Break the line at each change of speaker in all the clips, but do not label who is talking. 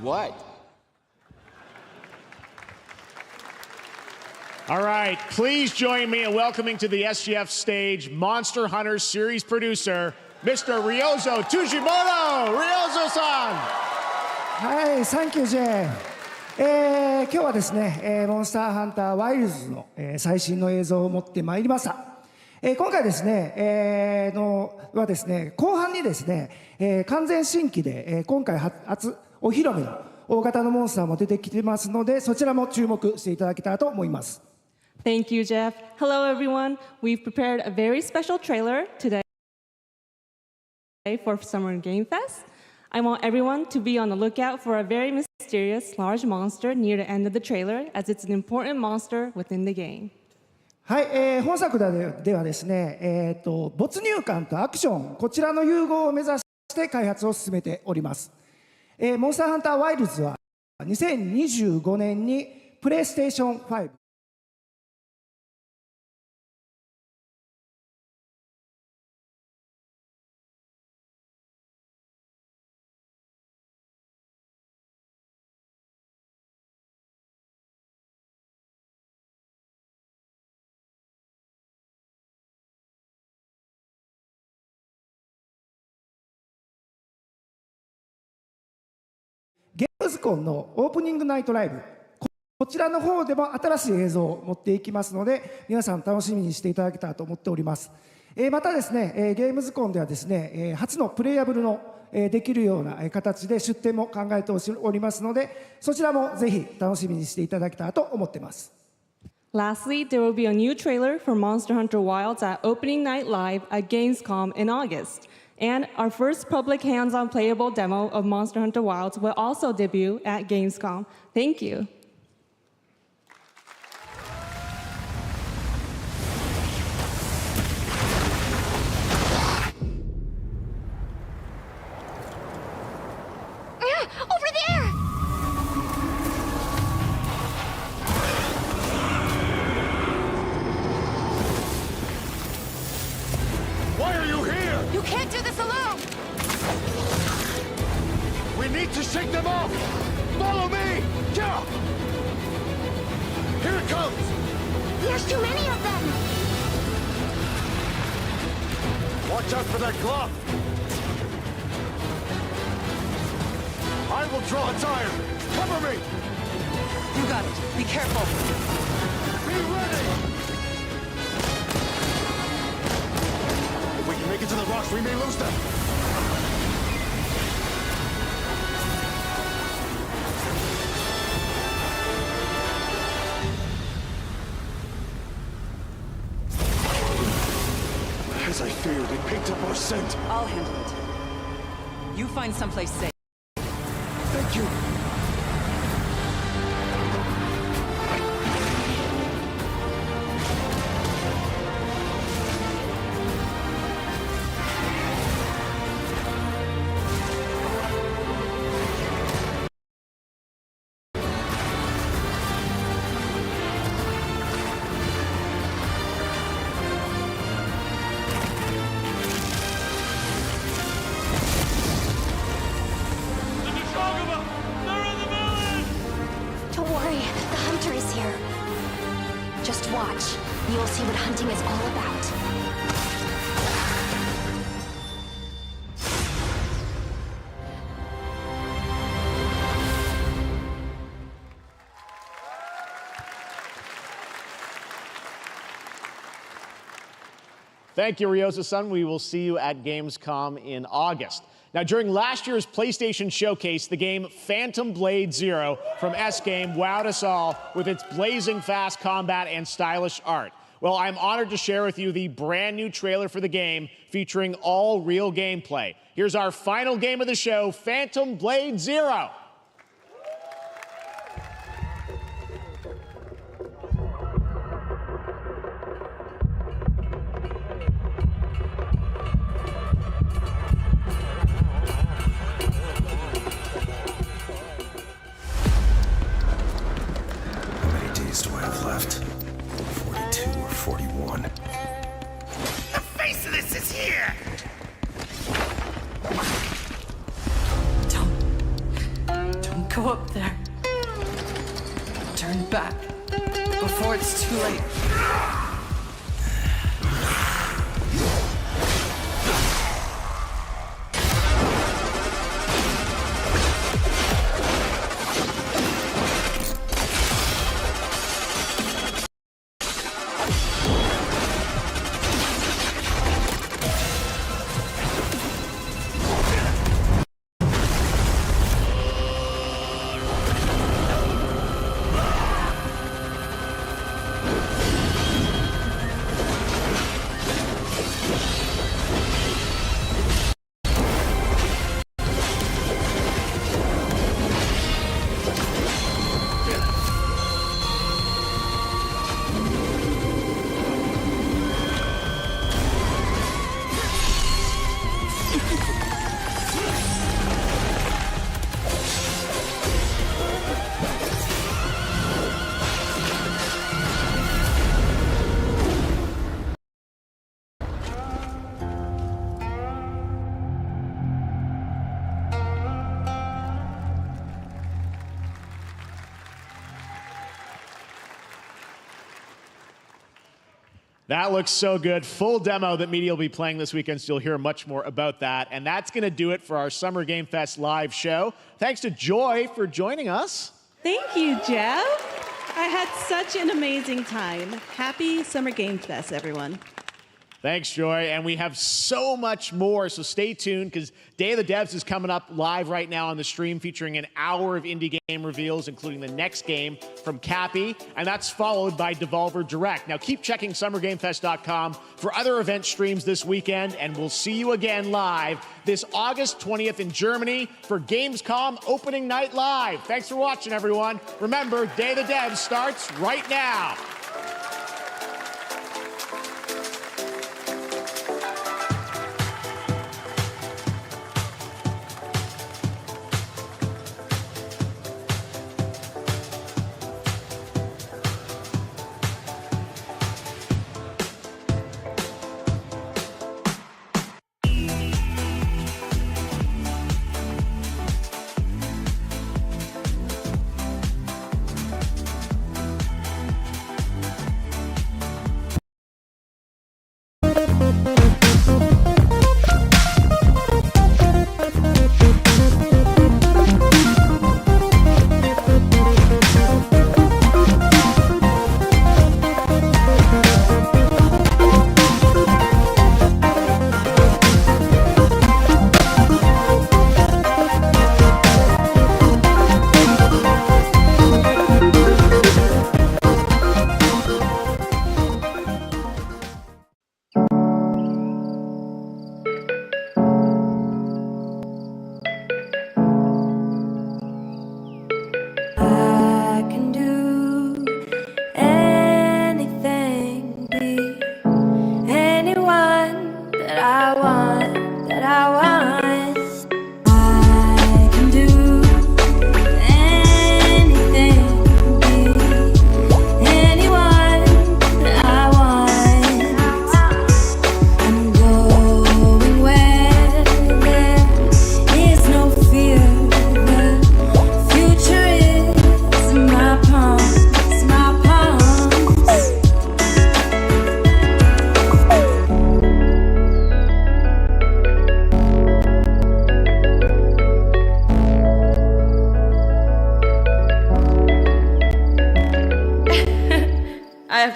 What?
All right, please join me in welcoming to the SGF stage Monster Hunter series producer, Mr. Ryozo Tujimoto! Ryozo-san!
はい、サンキュージェーン。今日はですね、モンスターハンターワイルズの、最新の映像を持ってまいりました。今回ですね、はですね、後半にですね、完全新規で、今回初お披露目の大型のモンスターも出てきてますので、そちらも注目していただけたらと思います。
Thank you, Jeff. Hello, everyone. We've prepared a very special trailer today for Summer Game Fest. I want everyone to be on the lookout for a very mysterious large monster near the end of the trailer, as it's an important monster within the game.
はい、本作ではですね、没入感とアクション、こちらの融合を目指して開発を進めております。モンスターハンターワイルズは2025年にプレイステーション5、ゲームズコンのオープニングナイトライブ、こちらの方でも新しい映像を持っていきますので、皆さん楽しみにしていただけたらと思っております。またですね、ゲームズコンではですね、初のプレイアブルのできるような形で出展も考えておりますので、そちらもぜひ楽しみにしていただけたらと思っています。
Lastly, there will be a new trailer for Monster Hunter Wilds at Opening Night Live at Gamescom in August. And our first public hands-on playable demo of Monster Hunter Wilds will also debut at Gamescom. Thank you.
Over there!
Why are you here?
You can't do this alone!
We need to shake them off! Follow me! Yeah! Here it comes!
There's too many of them!
Watch out for that glove! I will draw its iron! Cover me!
You got it. Be careful.
Be ready! If we can make it to the rocks, we may lose them! As I feared, it picked up our scent.
I'll handle it. You find someplace safe.
Thank you.
Don't worry, the hunter is here. Just watch. You'll see what hunting is all about.
Thank you, Ryozo-san. We will see you at Gamescom in August. Now, during last year's PlayStation Showcase, the game Phantom Blade Zero from S-Game wowed us all with its blazing fast combat and stylish art. Well, I'm honored to share with you the brand new trailer for the game featuring all real gameplay. Here's our final game of the show, Phantom Blade Zero.
Do I have left? 42 or 41?
The face of this is here!
Don't. Go up there. Turn back before it's too late.
That looks so good. Full demo that media will be playing this weekend, so you'll hear much more about that. And that's going to do it for our Summer Game Fest live show. Thanks to Joy for joining us.
Thank you, Jeff. I had such an amazing time. Happy Summer Game Fest, everyone.
Thanks, Joy. And we have so much more, so stay tuned because Day of the Devs is coming up live right now on the stream, featuring an hour of indie game reveals, including the next game from Cappy, and that's followed by Devolver Direct. Now, keep checking SummerGameFest.com for other event streams this weekend, and we'll see you again live this August 20th in Germany for Gamescom Opening Night Live. Thanks for watching, everyone. Remember, Day of the Devs starts right now.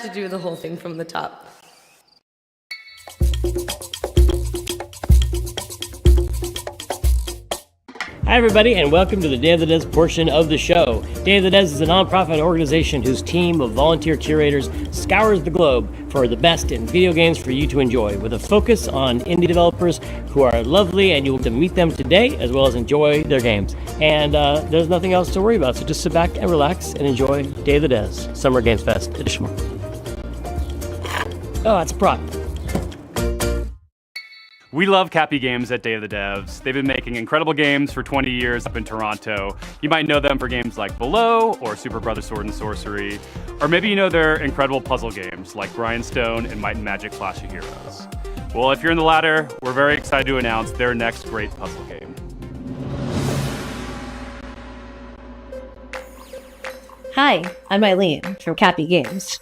to do the whole thing from the top.
Hi everybody, and welcome to the Day of the Devs portion of the show. Day of the Devs is a nonprofit organization whose team of volunteer curators scours the globe for the best in video games for you to enjoy, with a focus on indie developers who are lovely, and you will meet them today as well as enjoy their games. And there's nothing else to worry about, so just sit back and relax and enjoy Day of the Devs, Summer Games Fest edition. Oh, that's a prop.
We love Cappy Games at Day of the Devs. They've been making incredible games for 20 years up in Toronto. You might know them for games like Below or Super Brother Sword and Sorcery, or maybe you know their incredible puzzle games like Grindstone and Might and Magic Clash of Heroes. Well, if you're in the latter, we're very excited to announce their next great puzzle game.
Hi, I'm Eileen from Cappy Games.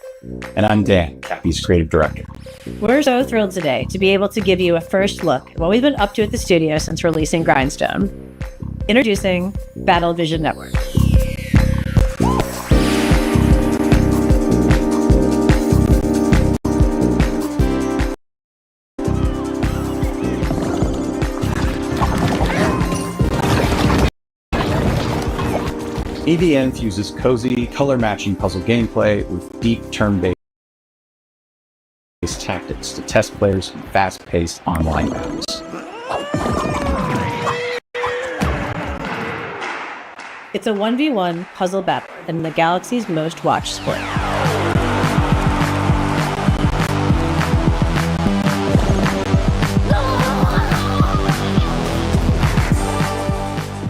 And I'm Dan, Cappy's creative director.
We're so thrilled today to be able to give you a first look at what we've been up to at the studio since releasing Grindstone. Introducing Battle Vision Network.
BVN fuses cozy, color-matching puzzle gameplay with deep turn-based tactics to test players in fast-paced online battles.
It's a 1v1 puzzle battle in the galaxy's most watched sport.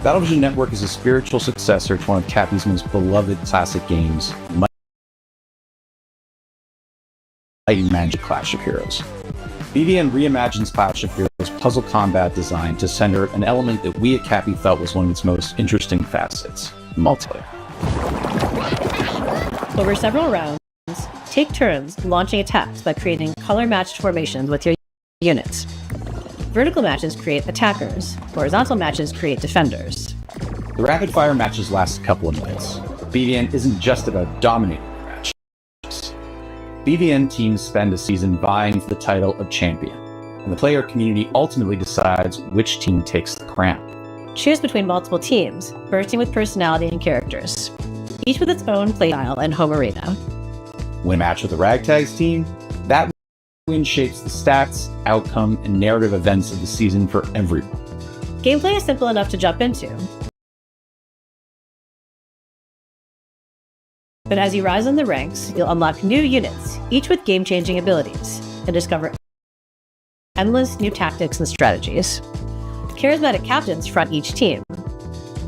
Battlevision Network is a spiritual successor to one of Cappy's most beloved classic games, Might and Magic Clash of Heroes. BVN reimagines Clash of Heroes' puzzle combat design to center an element that we at Cappy felt was one of its most interesting facets, multiplayer.
Over several rounds, take turns launching attacks by creating color-matched formations with your units. Vertical matches create attackers, horizontal matches create defenders.
The rapid-fire matches last a couple of minutes. BVN isn't just about dominating the matches. BVN teams spend a season vying for the title of champion, and the player community ultimately decides which team takes the crown.
Choose between multiple teams, bursting with personality and characters, each with its own playstyle and home arena.
Win a match with the Ragtags team, that win shapes the stats, outcome, and narrative events of the season for everyone.
Gameplay is simple enough to jump into. But as you rise in the ranks, you'll unlock new units, each with game-changing abilities, and discover endless new tactics and strategies. Charismatic captains front each team.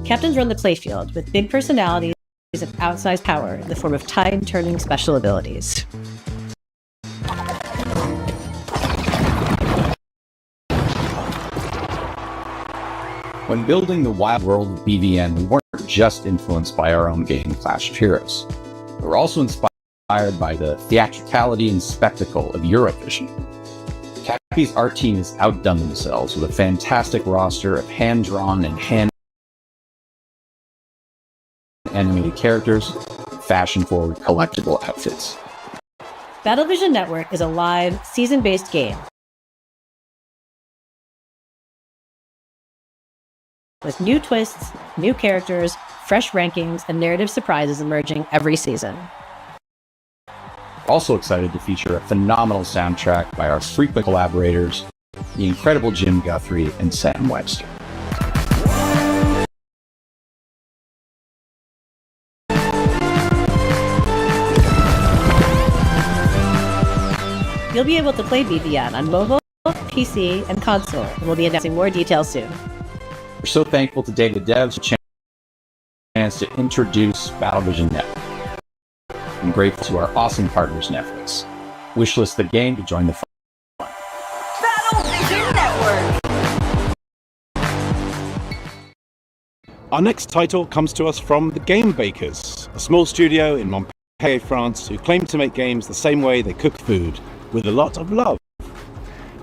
Captains run the playfield with big personalities and outsized power in the form of tide-turning special abilities.
When building the wild world of BVN, we weren't just influenced by our own game, Clash of Heroes. We were also inspired by the theatricality and spectacle of Eurovision. Cappy's art team has outdone themselves with a fantastic roster of hand-drawn and hand-animated characters, fashion-forward collectible outfits.
Battlevision Network is a live, season-based game with new twists, new characters, fresh rankings, and narrative surprises emerging every season.
Also excited to feature a phenomenal soundtrack by our frequent collaborators, the incredible Jim Guthrie and Sam Webster.
You'll be able to play BVN on mobile, PC, and console, and we'll be announcing more details soon.
We're so thankful to Day of the Devs for the chance to introduce Battlevision Network. I'm grateful to our awesome partners, Netflix. Wishlist the game to join the fun.
Battlevision Network!
Our next title comes to us from the Game Bakers, a small studio in Montpellier, France, who claim to make games the same way they cook food, with a lot of love.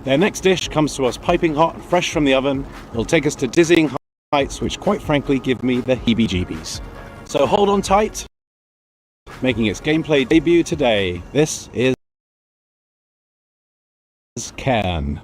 Their next dish comes to us piping hot, fresh from the oven. It'll take us to dizzying heights, which quite frankly give me the heebie-jeebies. So hold on tight. Making its gameplay debut today, this is Cairn.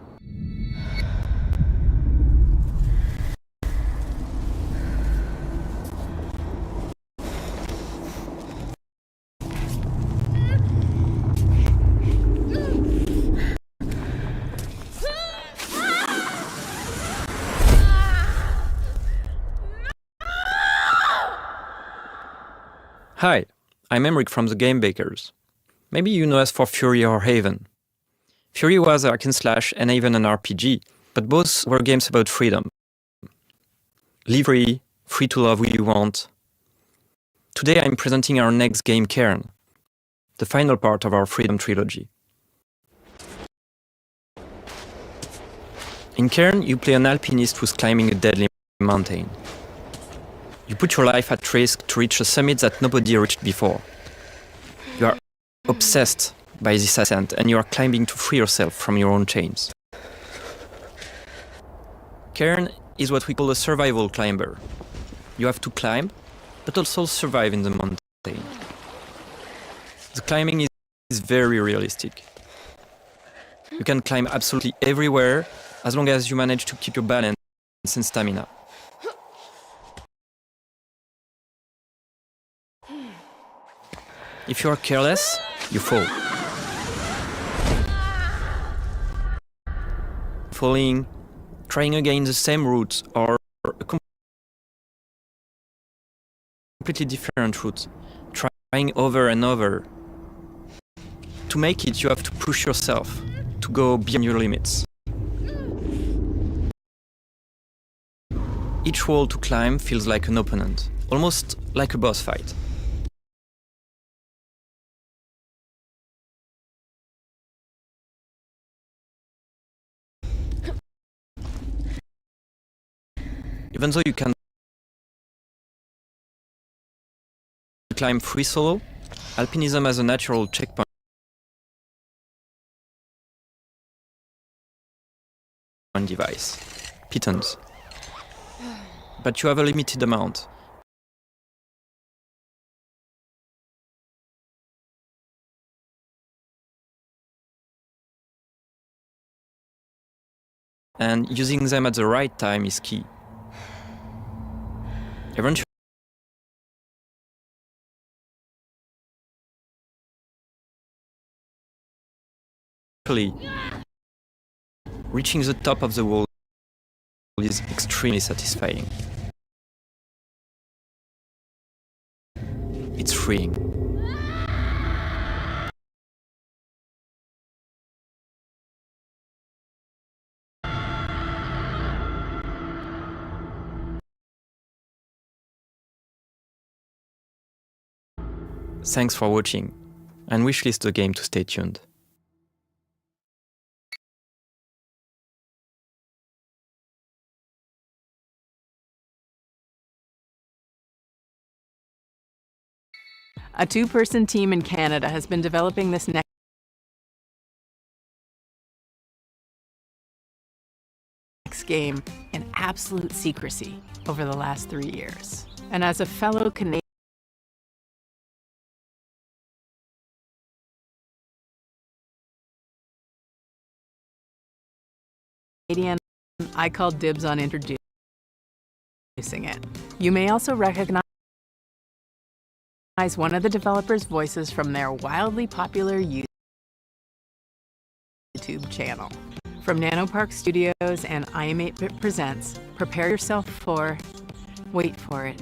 Hi, I'm Emric from the Game Bakers. Maybe you know us for Fury or Haven. Fury was a hack and slash and Haven an RPG, but both were games about freedom. Live free, free to love who you want. Today I'm presenting our next game, Cairn, the final part of our Freedom trilogy. In Cairn, you play an alpinist who's climbing a deadly mountain. You put your life at risk to reach a summit that nobody reached before. You are obsessed by this ascent and you are climbing to free yourself from your own chains. Cairn is what we call a survival climber. You have to climb, but also survive in the mountain. The climbing is very realistic. You can climb absolutely everywhere as long as you manage to keep your balance and stamina. If you are careless, you fall. Falling, trying again the same route or a completely different route, trying over and over. To make it, you have to push yourself to go beyond your limits. Each wall to climb feels like an opponent, almost like a boss fight. Even though you can climb free solo, alpinism has a natural checkpoint device, pitons. But you have a limited amount. And using them at the right time is key. Eventually, reaching the top of the wall is extremely satisfying. It's freeing. Thanks for watching, and wishlist the game to stay tuned.
A two-person team in Canada has been developing this next game in absolute secrecy over the last 3 years. And as a fellow Canadian, I called dibs on introducing it. You may also recognize one of the developers' voices from their wildly popular YouTube channel. From Nanopark Studios and I Am 8-Bit Presents, prepare yourself for, wait for it,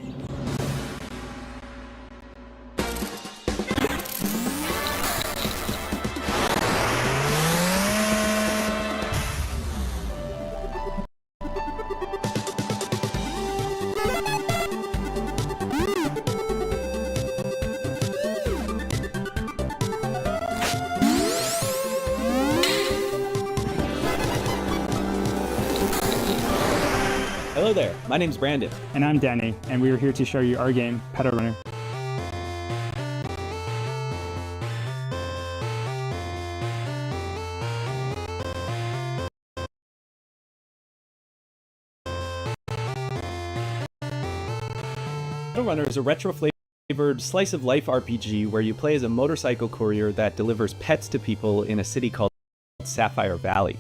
Hello there, my name's Brandon.
And I'm Danny, and we are here to show you our game, Pedal Runner.
Pedal Runner is a retro-flavored slice-of-life RPG where you play as a motorcycle courier that delivers pets to people in a city called Sapphire Valley.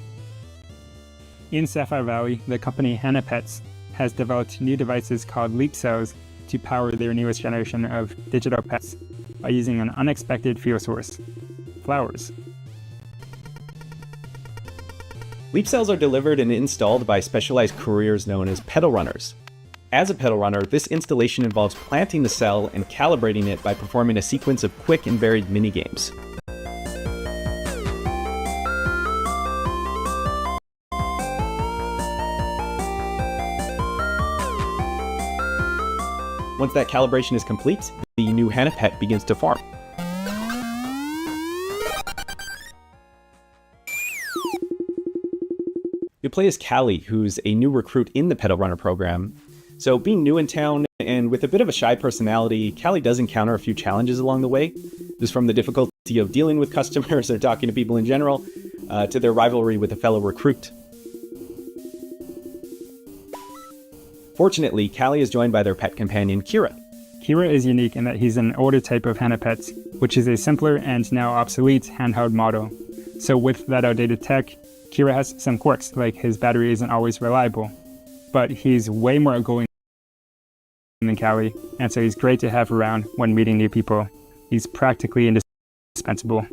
In Sapphire Valley, the company Hannah Pets has developed new devices called Leap Cells to power their newest generation of digital pets by using an unexpected fuel source: flowers.
Leap cells are delivered and installed by specialized couriers known as pedal runners. As a pedal runner, this installation involves planting the cell and calibrating it by performing a sequence of quick and varied minigames. Once that calibration is complete, the new Hannah pet begins to farm. You play as Callie, who's a new recruit in the Pedal Runner program. So being new in town and and with a bit of a shy personality, Callie does encounter a few challenges along the way. This is from the difficulty of dealing with customers or talking to people in general, to their rivalry with a fellow recruit. Fortunately, Callie is joined by their pet companion, Kira.
Kira is unique in that he's an older type of Hanapets, which is a simpler and now obsolete handheld model. So with that outdated tech, Kira has some quirks, like his battery isn't always reliable. But he's way more outgoing than Callie, and so he's great to have around when meeting new people. He's practically indispensable.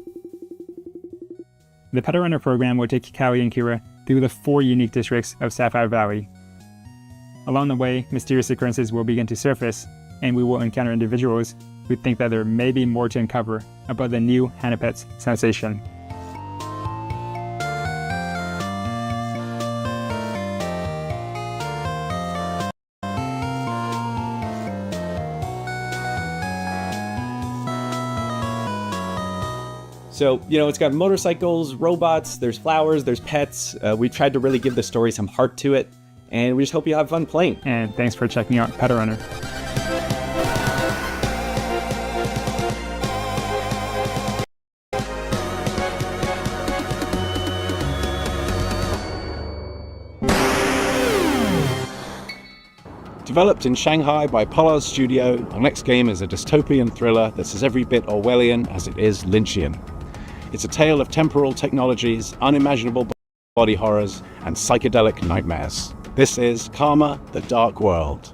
The Petal Runner program will take Callie and Kira through the 4 unique districts of Sapphire Valley. Along the way, mysterious occurrences will begin to surface, and we will encounter individuals who think that there may be more to uncover about the new Hanapets sensation.
So, it's got motorcycles, robots, there's flowers, there's pets. We tried to really give the story some heart to it, and we just hope you have fun playing.
And thanks for checking out Petal Runner.
Developed in Shanghai by Polar Studio, our next game is a dystopian thriller that's as every bit Orwellian as it is Lynchian. It's a tale of temporal technologies, unimaginable body horrors, and psychedelic nightmares. This is Karma: The Dark World.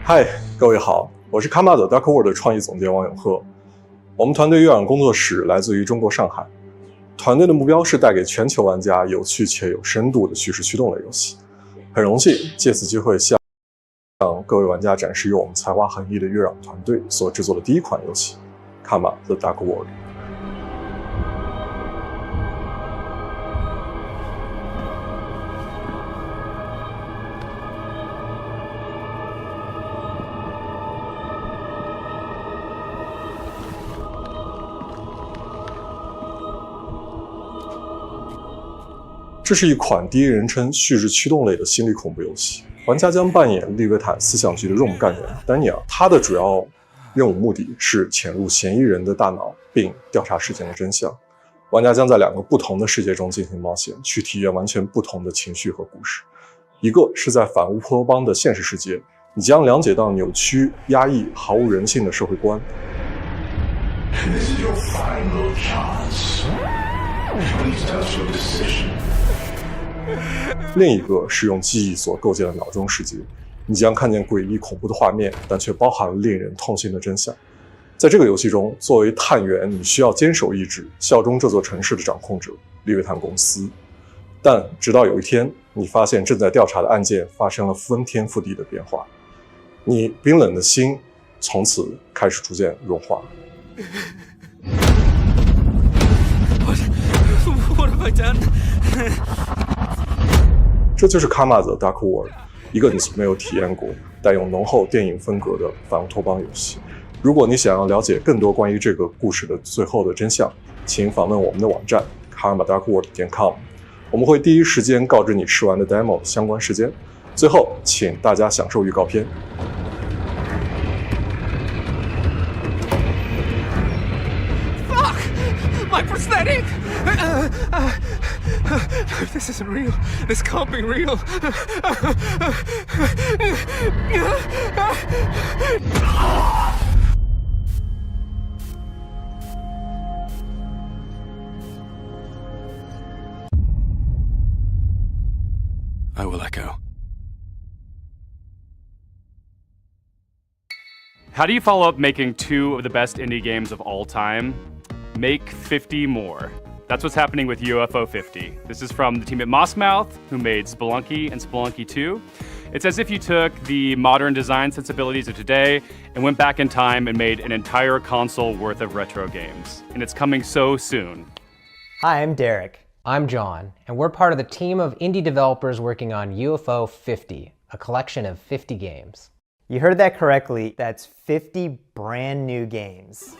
嗨，各位好，我是 Karma: The Dark World 的创意总监王永鹤。我们团队月壤工作室来自于中国上海。团队的目标是带给全球玩家有趣且有深度的叙事驱动类游戏。很荣幸借此机会向各位玩家展示由我们才华横溢的月壤团队所制作的第一款游戏《Karma: The Dark World》。这是一款第一人称叙事驱动类的心理恐怖游戏，玩家将扮演利维坦思想局的任务干员丹尼尔，他的主要任务目的是潜入嫌疑人的大脑并调查事件的真相。玩家将在2个不同的世界中进行冒险，去体验完全不同的情绪和故事。一个是在反乌托邦的现实世界，你将了解到扭曲、压抑、毫无人性的社会观。
This is your final chance. Please tell your decision.
另一个是用记忆所构建的脑中世界，你将看见诡异恐怖的画面，但却包含了令人痛心的真相。在这个游戏中，作为探员，你需要坚守意志，效忠这座城市的掌控者利维坦公司。但直到有一天，你发现正在调查的案件发生了翻天覆地的变化，你冰冷的心从此开始逐渐融化。
What have I done?
这就是 Karma: The Dark World， 一个你从没有体验过、带有浓厚电影风格的反乌托邦游戏。如果你想要了解更多关于这个故事的最后的真相，请访问我们的网站 karmadarkworld.com， 我们会第一时间告知你试玩的 demo 相关时间。最后，请大家享受预告片。
Fuck! My prosthetic! This isn't real. This can't be real.
I will echo.
How do you follow up making 2 of the best indie games of all time? Make 50 more. That's what's happening with UFO 50. This is from the team at Mossmouth, who made Spelunky and Spelunky 2. It's as if you took the modern design sensibilities of today and went back in time and made an entire console worth of retro games. And it's coming so soon.
Hi, I'm Derek. I'm John, and we're part of the team of indie developers working on UFO 50, a collection of 50 games.
You heard that correctly. That's 50 brand new games.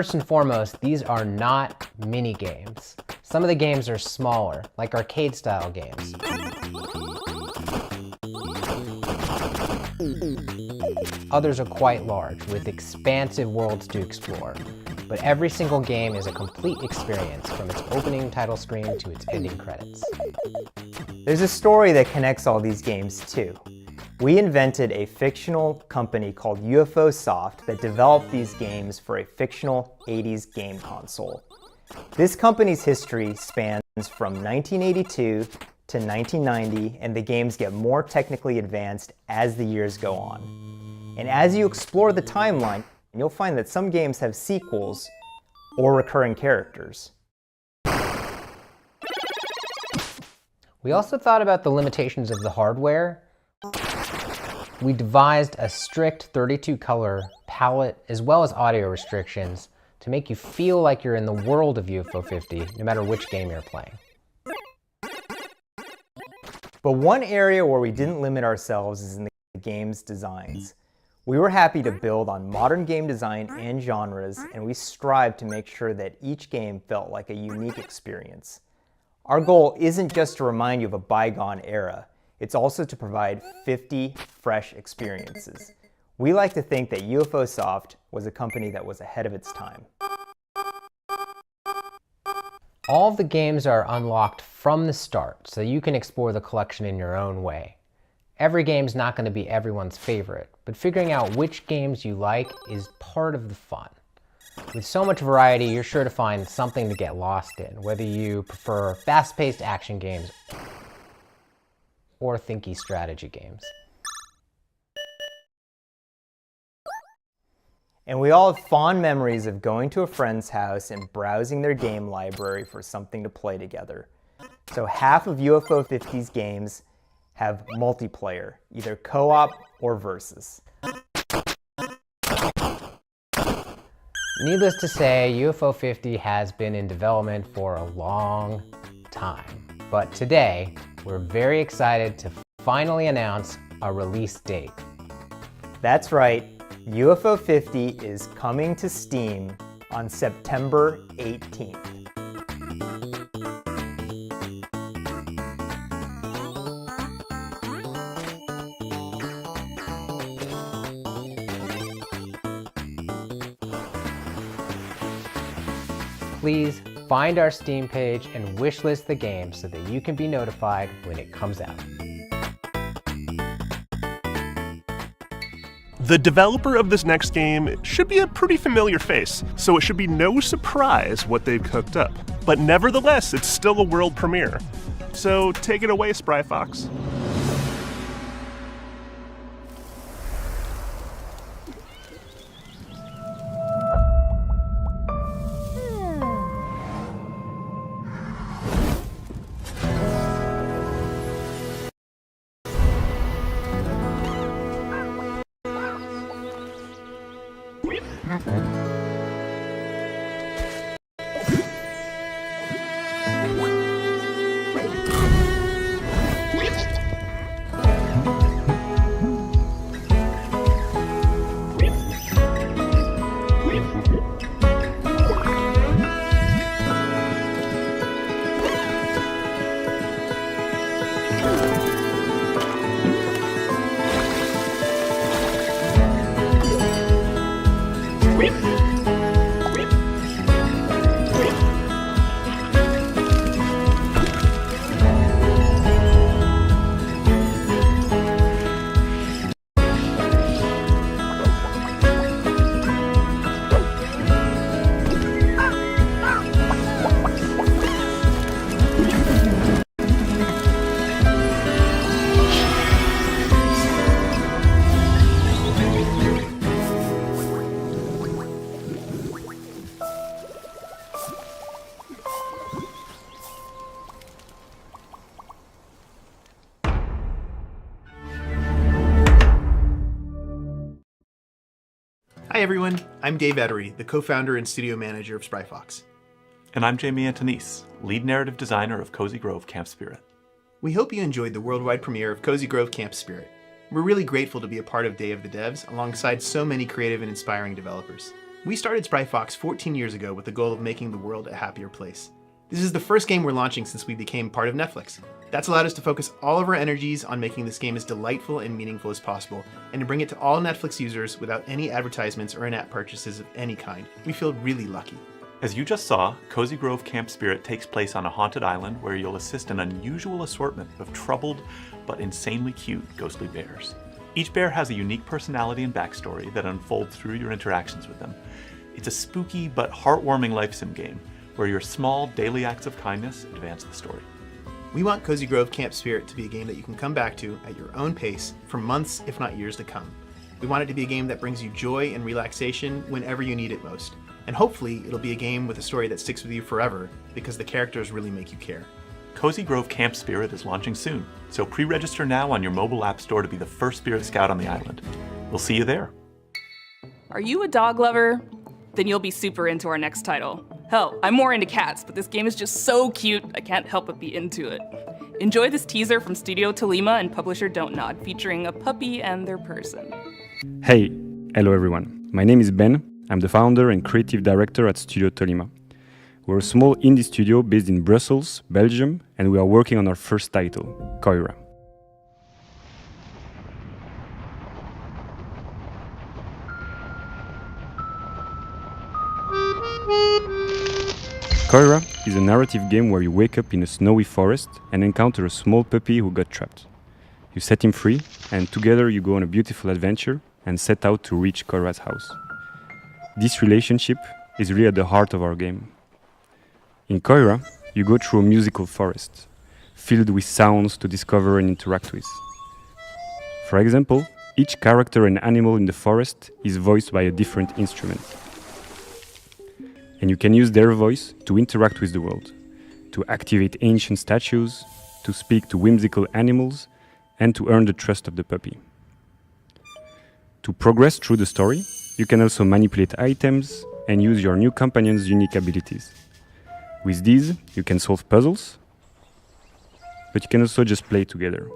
First and foremost, these are not mini games. Some of the games are smaller, like arcade-style games. Others are quite large, with expansive worlds to explore. But every single game is a complete experience, from its opening title screen to its ending credits.
There's a story that connects all these games too. We invented a fictional company called UFO Soft that developed these games for a fictional 80s game console. This company's history spans from 1982 to 1990, and the games get more technically advanced as the years go on. And as you explore the timeline, you'll find that some games have sequels or recurring characters.
We also thought about the limitations of the hardware. We devised a strict 32-color palette as well as audio restrictions to make you feel like you're in the world of UFO 50, no matter which game you're playing.
But one area where we didn't limit ourselves is in the game's designs. We were happy to build on modern game design and genres, and we strived to make sure that each game felt like a unique experience. Our goal isn't just to remind you of a bygone era, it's also to provide 50 fresh experiences. We like to think that UFO Soft was a company that was ahead of its time.
All of the games are unlocked from the start, so you can explore the collection in your own way. Every game's not going to be everyone's favorite, but figuring out which games you like is part of the fun. With so much variety, you're sure to find something to get lost in, whether you prefer fast-paced action games or thinky strategy games.
And we all have fond memories of going to a friend's house and browsing their game library for something to play together. So half of UFO 50's games have multiplayer, either co-op or versus.
Needless to say, UFO 50 has been in development for a long time. But today, we're very excited to finally announce a release date.
That's right, UFO 50 is coming to Steam on September 18th.
Please find our Steam page and wishlist the game so that you can be notified when it comes out.
The developer of this next game should be a pretty familiar face, so it should be no surprise what they've cooked up. But nevertheless, it's still a world premiere. So take it away, Spry Fox.
Hi everyone, I'm Dave Ettery, the co-founder and studio manager of Spryfox.
And I'm Jamie Antonise, lead narrative designer of Cozy Grove Camp Spirit.
We hope you enjoyed the worldwide premiere of Cozy Grove Camp Spirit. We're really grateful to be a part of Day of the Devs alongside so many creative and inspiring developers. We started Spryfox 14 years ago with the goal of making the world a happier place. This is the first game we're launching since we became part of Netflix. That's allowed us to focus all of our energies on making this game as delightful and meaningful as possible, and to bring it to all Netflix users without any advertisements or in-app purchases of any kind. We feel really lucky.
As you just saw, Cozy Grove Camp Spirit takes place on a haunted island where you'll assist an unusual assortment of troubled but insanely cute ghostly bears. Each bear has a unique personality and backstory that unfolds through your interactions with them. It's a spooky but heartwarming life sim game where your small daily acts of kindness advance the story.
We want Cozy Grove Camp Spirit to be a game that you can come back to at your own pace for months, if not years to come. We want it to be a game that brings you joy and relaxation whenever you need it most. And hopefully, it'll be a game with a story that sticks with you forever, because the characters really make you care.
Cozy Grove Camp Spirit is launching soon, so pre-register now on your mobile app store to be the first Spirit Scout on the island. We'll see you there.
Are you a dog lover? Then you'll be super into our next title. Hell, I'm more into cats, but this game is just so cute, I can't help but be into it. Enjoy this teaser from Studio Tolima and publisher Don't Nod, featuring a puppy and their person.
Hey, hello everyone. My name is Ben. I'm the founder and creative director at Studio Tolima. We're a small indie studio based in Brussels, Belgium, and we are working on our first title, Koira. Koira is a narrative game where you wake up in a snowy forest and encounter a small puppy who got trapped. You set him free, and together you go on a beautiful adventure and set out to reach Koira's house. This relationship is really at the heart of our game. In Koira, you go through a musical forest, filled with sounds to discover and interact with. For example, each character and animal in the forest is voiced by a different instrument. And you can use their voice to interact with the world, to activate ancient statues, to speak to whimsical animals, and to earn the trust of the puppy. To progress through the story, you can also manipulate items and use your new companion's unique abilities. With these, you can solve puzzles, but you can also just play together.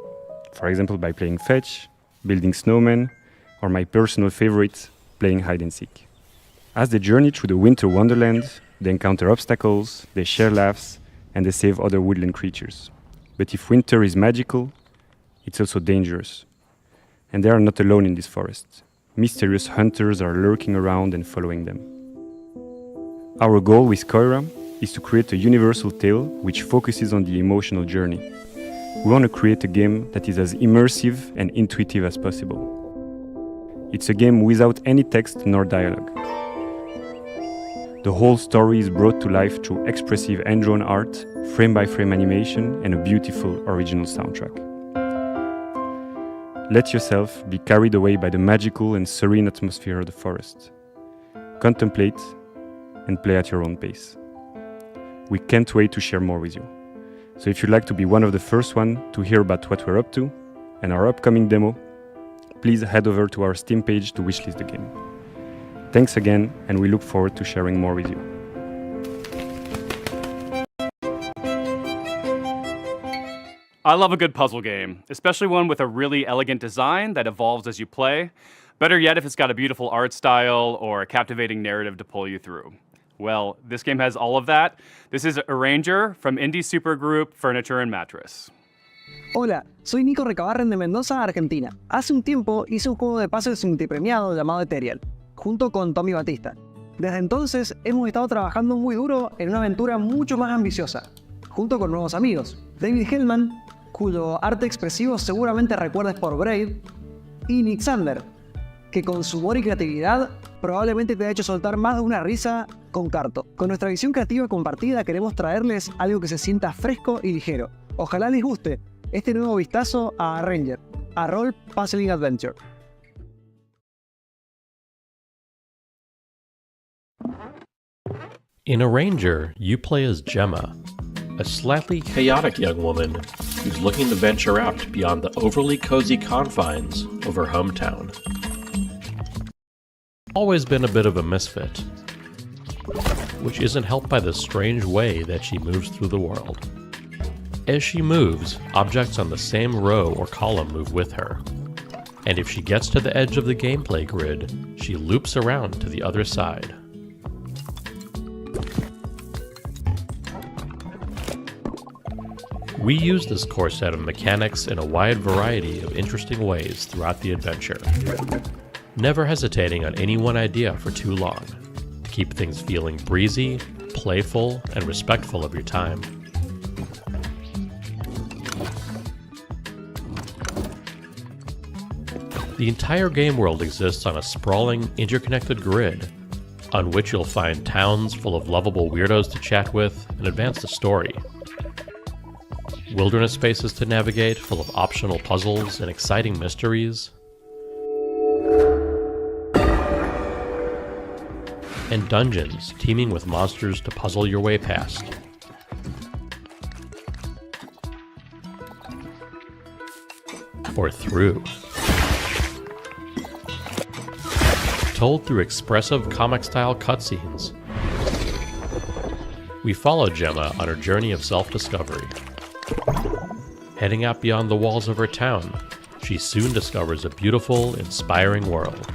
For example, by playing fetch, building snowmen, or my personal favorite, playing hide and seek. As they journey through the winter wonderland, they encounter obstacles, they share laughs, and they save other woodland creatures. But if winter is magical, it's also dangerous. And they are not alone in this forest. Mysterious hunters are lurking around and following them. Our goal with Koira is to create a universal tale which focuses on the emotional journey. We want to create a game that is as immersive and intuitive as possible. It's a game without any text nor dialogue. The whole story is brought to life through expressive hand-drawn art, frame-by-frame animation, and a beautiful original soundtrack. Let yourself be carried away by the magical and serene atmosphere of the forest. Contemplate and play at your own pace. We can't wait to share more with you. So if you'd like to be one of the first ones to hear about what we're up to and our upcoming demo, please head over to our Steam page to wishlist the game. Thanks again, and we look forward to sharing more with you.
I love a good puzzle game, especially one with a really elegant design that evolves as you play. Better yet if it's got a beautiful art style or a captivating narrative to pull you through. Well, this game has all of that. This is Arranger from indie supergroup Furniture and Mattress.
Hola, soy Nico Recabarren de Mendoza, Argentina. Hace un tiempo hice un juego de puzzles multipremiado llamado Ethereal, junto con Tommy Batista. Desde entonces hemos estado trabajando muy duro en una aventura mucho más ambiciosa, junto con nuevos amigos. David Hellman, cuyo arte expresivo seguramente recuerdes por Braid, y Nick Sander, que con su humor y creatividad probablemente te ha hecho soltar más de una risa con Carto. Con nuestra visión creativa compartida queremos traerles algo que se sienta fresco y ligero. Ojalá les guste este nuevo vistazo a Arranger, a Role Puzzling Adventure.
In Arranger, you play as Gemma, a slightly chaotic young woman who's looking to venture out beyond the overly cozy confines of her hometown. always been a bit of a misfit, which isn't helped by the strange way that she moves through the world. As she moves, objects on the same row or column move with her, and if she gets to the edge of the gameplay grid, she loops around to the other side. We use this core set of mechanics in a wide variety of interesting ways throughout the adventure, never hesitating on any one idea for too long, to keep things feeling breezy, playful, and respectful of your time. The entire game world exists on a sprawling, interconnected grid, on which you'll find towns full of lovable weirdos to chat with and advance the story. Wilderness spaces to navigate full of optional puzzles and exciting mysteries. And dungeons teeming with monsters to puzzle your way past. Or through. Told through expressive comic-style cutscenes, we follow Gemma on her journey of self-discovery. Heading out beyond the walls of her town, she soon discovers a beautiful, inspiring world.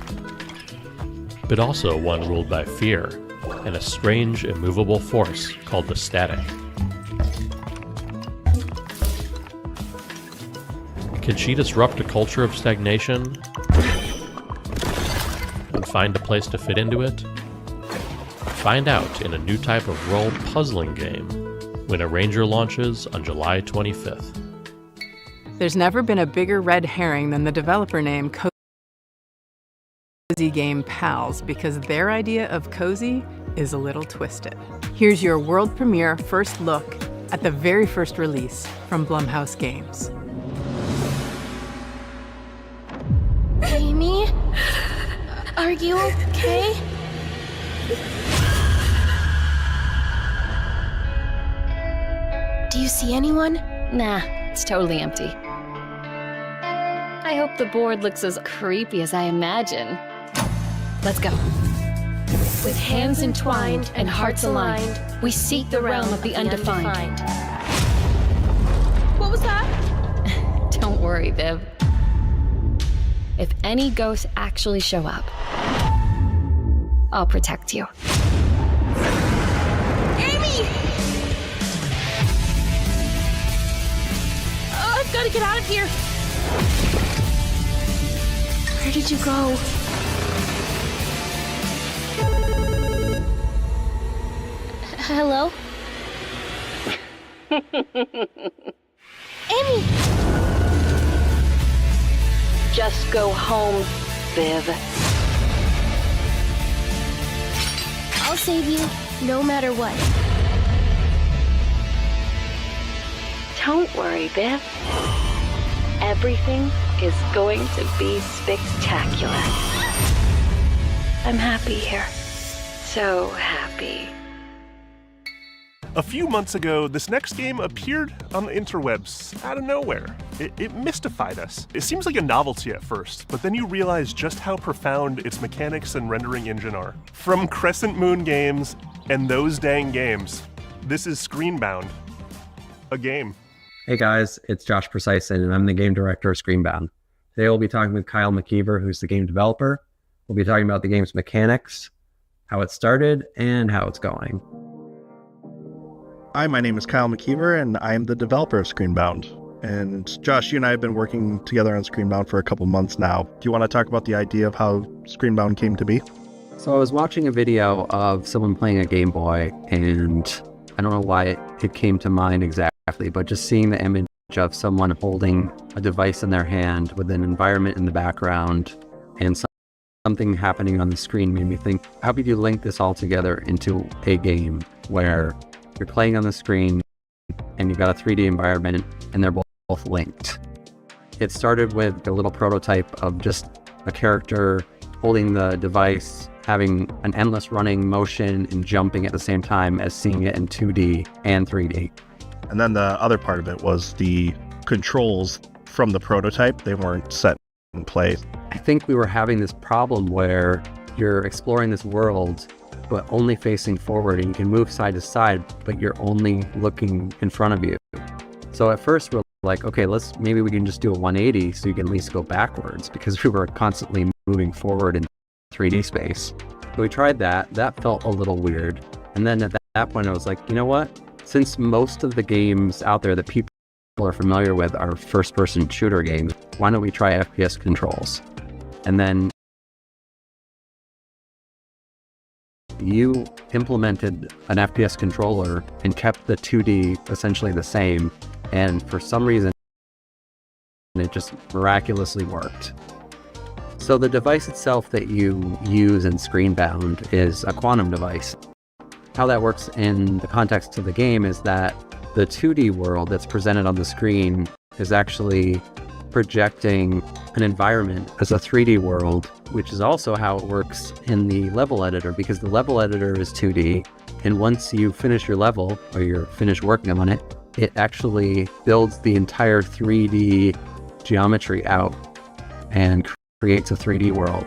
But also one ruled by fear and a strange, immovable force called the Static. Can she disrupt a culture of stagnation and find a place to fit into it? Find out in a new type of role puzzling game when Arranger launches on July 25th.
There's never been a bigger red herring than the developer name Cozy Game Pals, because their idea of cozy is a little twisted. Here's your world premiere first look at the very first release from Blumhouse Games.
Amy? Are you okay? Do you see anyone?
Nah, it's totally empty. I hope the board looks as creepy as I imagine. Let's go. With hands entwined and hearts aligned, we seek the realm of the undefined.
What was that?
Don't worry, Viv. If any ghosts actually show up, I'll protect you.
Amy! Oh, I've got to get out of here. Where did you go? Hello? Amy!
Just go home, Viv.
I'll save you, no matter what.
Don't worry, Viv. Everything is going to be spectacular. I'm happy here. So happy.
A few months ago, this next game appeared on the interwebs out of nowhere. It mystified us. It seems like a novelty at first, but then you realize just how profound its mechanics and rendering engine are. From Crescent Moon Games and Those Dang Games, this is Screenbound, a game.
Hey guys, it's Josh Precison, and I'm the game director of Screenbound. Today we'll be talking with Kyle McKeever, who's the game developer. We'll be talking about the game's mechanics, how it started, and how it's going.
Hi, my name is Kyle McKeever, and I am the developer of Screenbound. And Josh, you and I have been working together on Screenbound for a couple months now. Do you want to talk about the idea of how Screenbound came to be?
So I was watching a video of someone playing a Game Boy, and I don't know why it came to mind exactly, but just seeing the image of someone holding a device in their hand with an environment in the background and something happening on the screen made me think, how could you link this all together into a game where you're playing on the screen and you've got a 3D environment and they're both linked. It started with a little prototype of just a character holding the device, having an endless running motion and jumping at the same time as seeing it in 2D and 3D.
And then the other part of it was the controls from the prototype. They weren't set in place.
I think we were having this problem where you're exploring this world, but only facing forward, and you can move side to side, but you're only looking in front of you. So at first we're like, okay, maybe we can just do a 180 so you can at least go backwards, because we were constantly moving forward in 3D space. So we tried that. That felt a little weird. And then at that point I was like, you know what? Since most of the games out there that people are familiar with are first-person shooter games, why don't we try FPS controls? And then you implemented an FPS controller and kept the 2D essentially the same, and for some reason it just miraculously worked. So the device itself that you use in Screenbound is a quantum device. How that works in the context of the game is that the 2D world that's presented on the screen is actually projecting an environment as a 3D world, which is also how it works in the level editor, because the level editor is 2D, and once you finish your level, or you're finished working on it, it actually builds the entire 3D geometry out and creates a 3D world.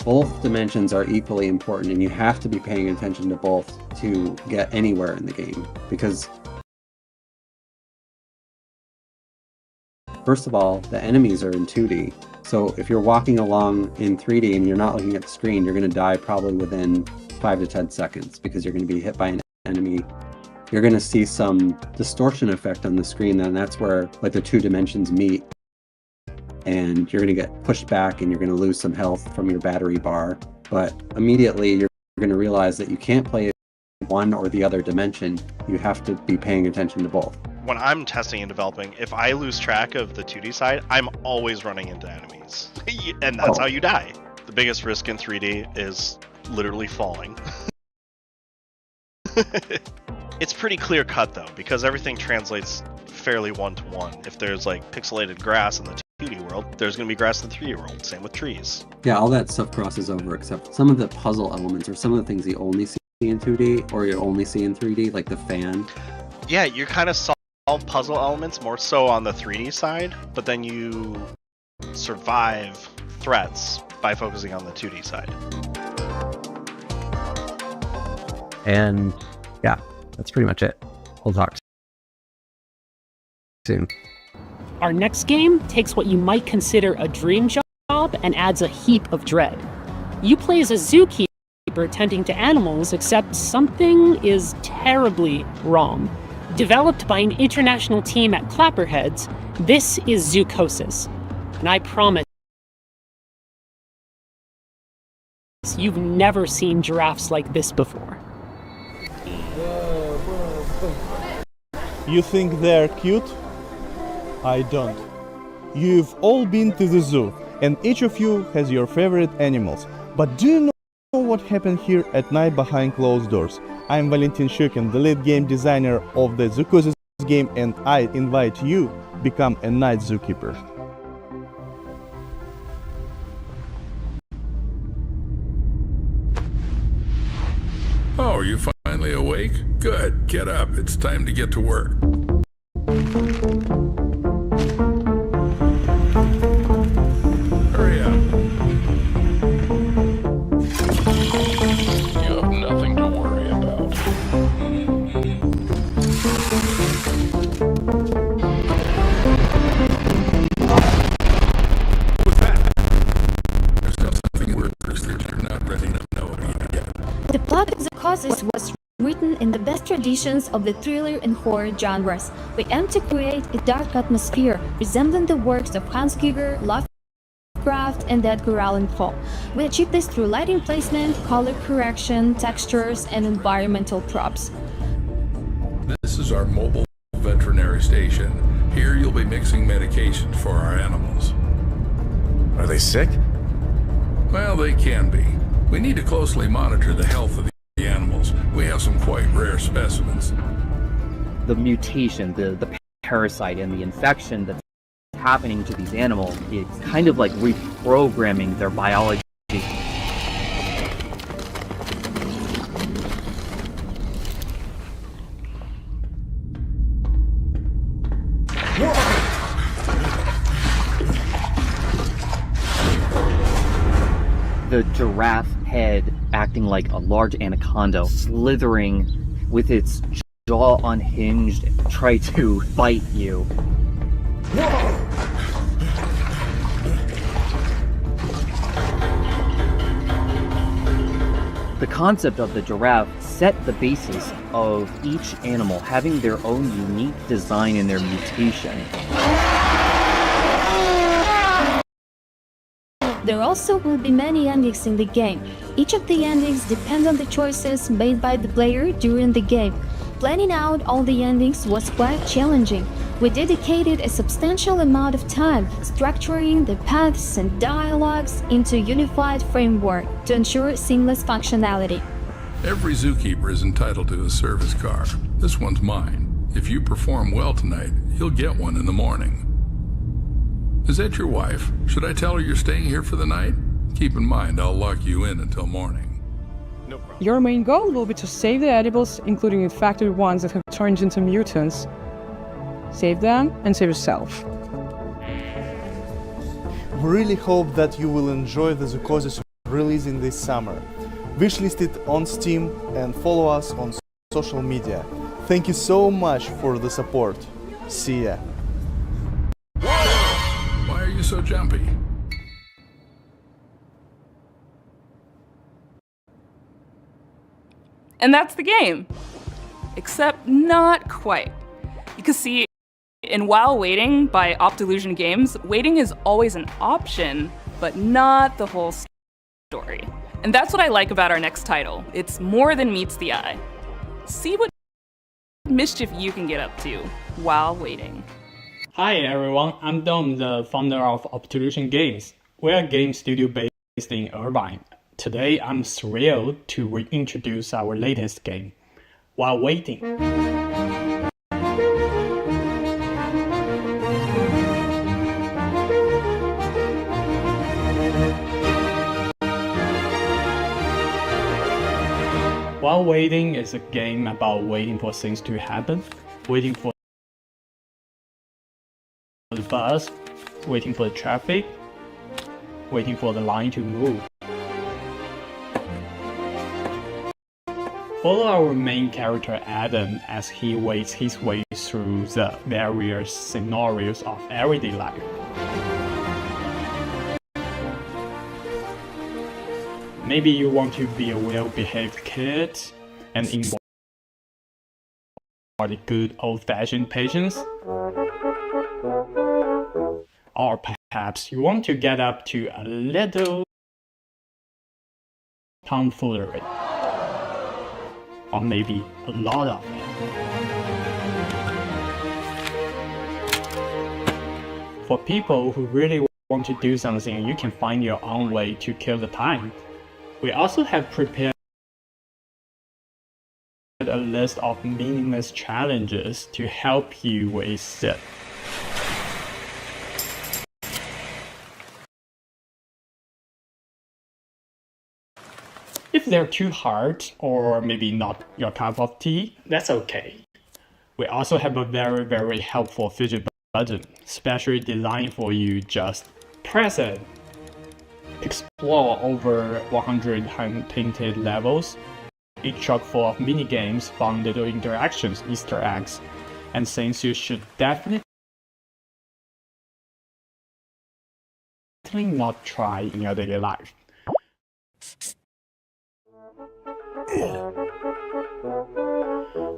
Both dimensions are equally important, and you have to be paying attention to both to get anywhere in the game. Because, first of all, the enemies are in 2D. So if you're walking along in 3D and you're not looking at the screen, you're going to die probably within 5 to 10 seconds because you're going to be hit by an enemy. You're going to see some distortion effect on the screen, and that's where like the two dimensions meet. And you're going to get pushed back and you're going to lose some health from your battery bar. But immediately you're going to realize that you can't play one or the other dimension. You have to be paying attention to both.
When I'm testing and developing, if I lose track of the 2D side, I'm always running into enemies. And that's how you die. The biggest risk in 3D is literally falling. It's pretty clear cut though, because everything translates fairly one-to-one. If there's like pixelated grass in the 2D world, there's going to be grass in the 3D world. Same with trees.
Yeah, all that stuff crosses over, except some of the puzzle elements or some of the things you only see in 2D or you only see in 3D, like the fan.
Yeah, you kind of solve puzzle elements more so on the 3D side, but then you survive threats by focusing on the 2D side.
And yeah, that's pretty much it. We'll talk soon.
Our next game takes what you might consider a dream job and adds a heap of dread. You play as a zookeeper tending to animals, except something is terribly wrong. Developed by an international team at Clapperheads, this is Zoocosis, and I promise you've never seen giraffes like this before.
You think they're cute? I don't. You've all been to the zoo, and each of you has your favorite animals. But do you know what happened here at night behind closed doors? I'm Valentin Shukin, the lead game designer of the Zoocosis game, and I invite you to become a night zookeeper.
Oh, are you finally awake? Good, get up. It's time to get to work. Hurry up. You have nothing to worry about. With that, there's no something workers that you're not ready to know yet.
The plot of Zoocosis was written in the best traditions of the thriller and horror genres. We aim to create a dark atmosphere resembling the works of Hans Giger, Lovecraft, and Edgar Allan Poe. We achieve this through lighting placement, color correction, textures, and environmental props.
This is our mobile veterinary station. Here you'll be mixing medications for our animals.
Are they sick?
Well, they can be. We need to closely monitor the health of the animals. We have some quite rare specimens.
The mutation, the parasite, and the infection that's happening to these animals is kind of like reprogramming their biology. the giraffe head acting like a large anaconda, slithering with its jaw unhinged, try to bite you. The concept of the giraffe set the basis of each animal having their own unique design and their mutation.
There also will be many endings in the game. Each of the endings depend on the choices made by the player during the game. Planning out all the endings was quite challenging. We dedicated a substantial amount of time structuring the paths and dialogues into a unified framework to ensure seamless functionality.
Every zookeeper is entitled to a service car. This one's mine. If you perform well tonight, you'll get one in the morning. Is that your wife? Should I tell her you're staying here for the night? Keep in mind, I'll lock you in until morning.
No problem.
Your main goal will be to save the edibles, including infected ones that have turned into mutants. Save them and save yourself.
We really hope that you will enjoy the Zoocosis releasing this summer. Wishlist it on Steam and follow us on social media. Thank you so much for the support. See ya.
Why are you so jumpy?
And that's the game. Except not quite. You can see in While Waiting by Optilusion Games, waiting is always an option, but not the whole story. And that's what I like about our next title. It's more than meets the eye. See what mischief you can get up to while waiting.
Hi everyone, I'm Dom, the founder of Optilusion Games. We're a game studio based in Irvine. Today I'm thrilled to reintroduce our latest game, While Waiting. While Waiting is a game about waiting for things to happen, waiting for the bus, waiting for the traffic, waiting for the line to move. Follow our main character Adam as he waits his way through the various scenarios of everyday life. Maybe you want to be a well-behaved kid and embody good old-fashioned patience. Or perhaps you want to get up to a little tomfoolery. Or maybe a lot of it. For people who really want to do something, you can find your own way to kill the time. We also have prepared a list of meaningless challenges to help you with it. If they're too hard or maybe not your cup of tea, that's okay. We also have a very helpful fidget button, specially designed for you. Just press it. Explore over 100 hand-painted levels, each chock full of mini-games, fun little interactions, Easter eggs, and things you should definitely not try in your daily life.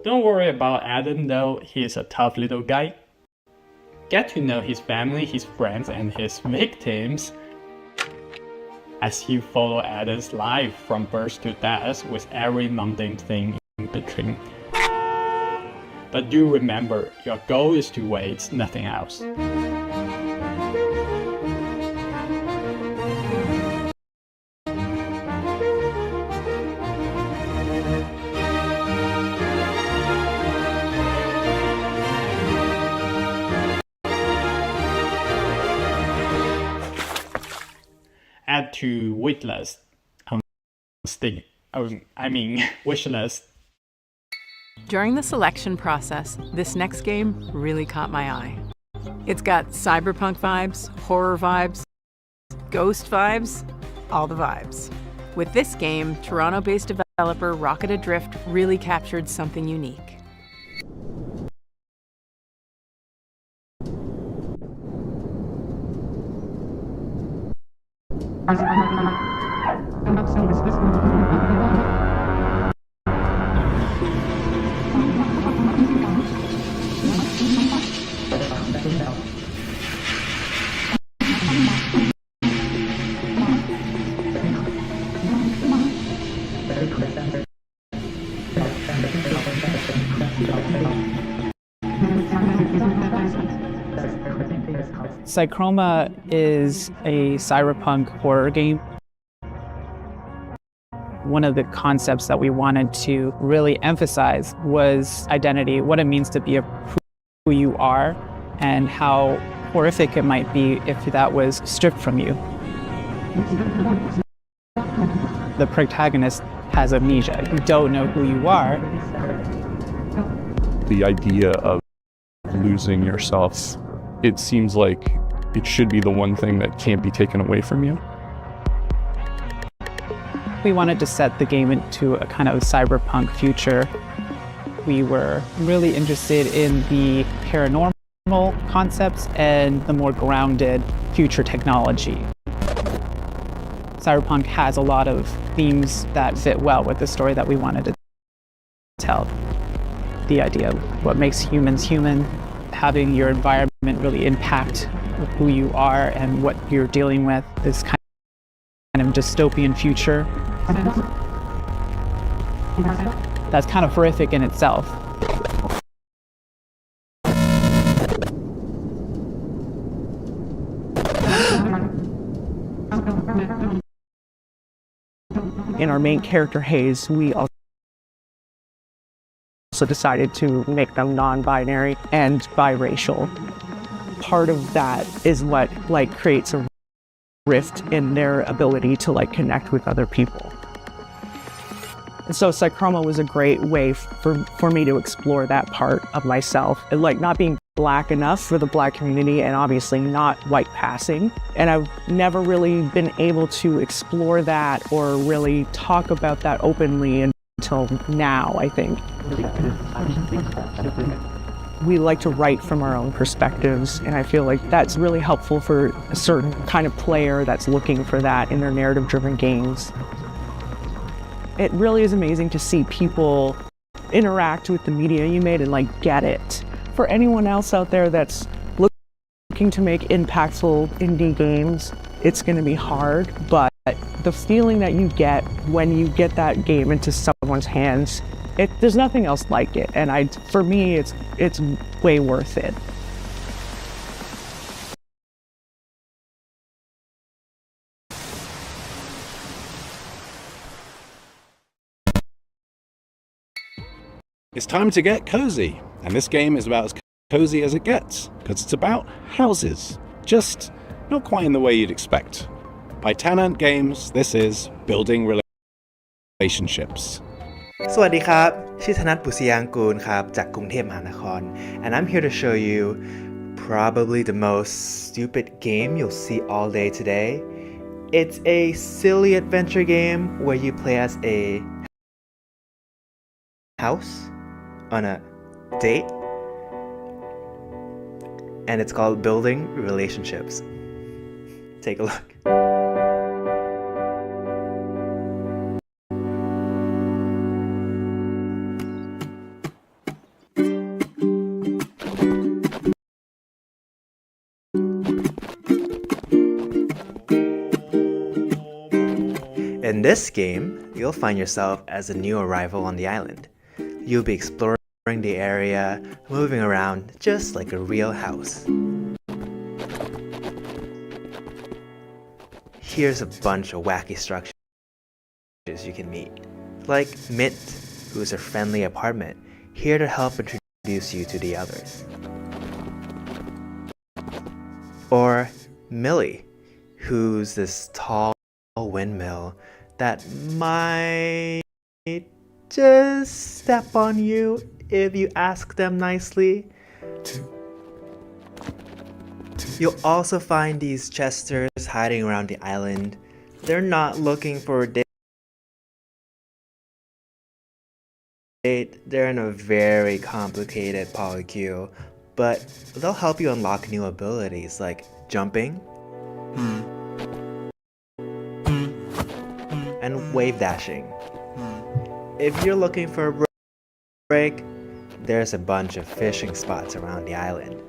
Don't worry about Adam though, he's a tough little guy. Get to know his family, his friends, and his victims as you follow Adam's life from birth to death with every mundane thing in between. But do remember, your goal is to wait, nothing else. Add to waitlist on Steam. Wishlist.
During the selection process, this next game really caught my eye. It's got cyberpunk vibes, horror vibes, ghost vibes, all the vibes. With this game, Toronto-based developer Rocket Adrift really captured something unique.
Psychroma is a cyberpunk horror game. One of the concepts that we wanted to really emphasize was identity, what it means to be who you are, and how horrific it might be if that was stripped from you. The protagonist has amnesia. You don't know who you are.
The idea of losing yourself, it seems like it should be the one thing that can't be taken away from you.
We wanted to set the game into a kind of cyberpunk future. We were really interested in the paranormal concepts and the more grounded future technology. Cyberpunk has a lot of themes that fit well with the story that we wanted to tell. The idea of what makes humans human, having your environment really impact who you are and what you're dealing with, this kind of dystopian future. That's kind of horrific in itself. In our main character, Hayes, we also decided to make them non-binary and biracial. Part of that is what creates a rift in their ability to connect with other people. And so Psychroma was a great way for me to explore that part of myself, not being Black enough for the Black community and obviously not white passing. And I've never really been able to explore that or really talk about that openly until now, I think. We like to write from our own perspectives, and I feel like that's really helpful for a certain kind of player that's looking for that in their narrative-driven games. It really is amazing to see people interact with the media you made and get it. For anyone else out there that's looking to make impactful indie games, it's going to be hard, but the feeling that you get when you get that game into someone's hands, there's nothing else like it, and for me, it's way worth it.
It's time to get cozy, and this game is about as cozy as it gets, because it's about houses, just not quite in the way you'd expect. By Tanant Games, this is Building Relationships.
สวัสดีครับชื่อธนัท บุษยางกูลครับจากกรุงเทพมหานคร and I'm here to show you probably the most stupid game you'll see all day today. It's a silly adventure game where you play as a house on a date, and it's called Building Relationships. Take a look. In this game, you'll find yourself as a new arrival on the island. You'll be exploring the area, moving around just like a real house. Here's a bunch of wacky structures you can meet, like Mint, who's a friendly apartment, here to help introduce you to the others. Or Millie, who's this tall windmill that might just step on you if you ask them nicely. You'll also find these chesters hiding around the island, They're not looking for a date. They're in a very complicated polycule, but they'll help you unlock new abilities like jumping and wave dashing. If you're looking for a break, there's a bunch of fishing spots around the island,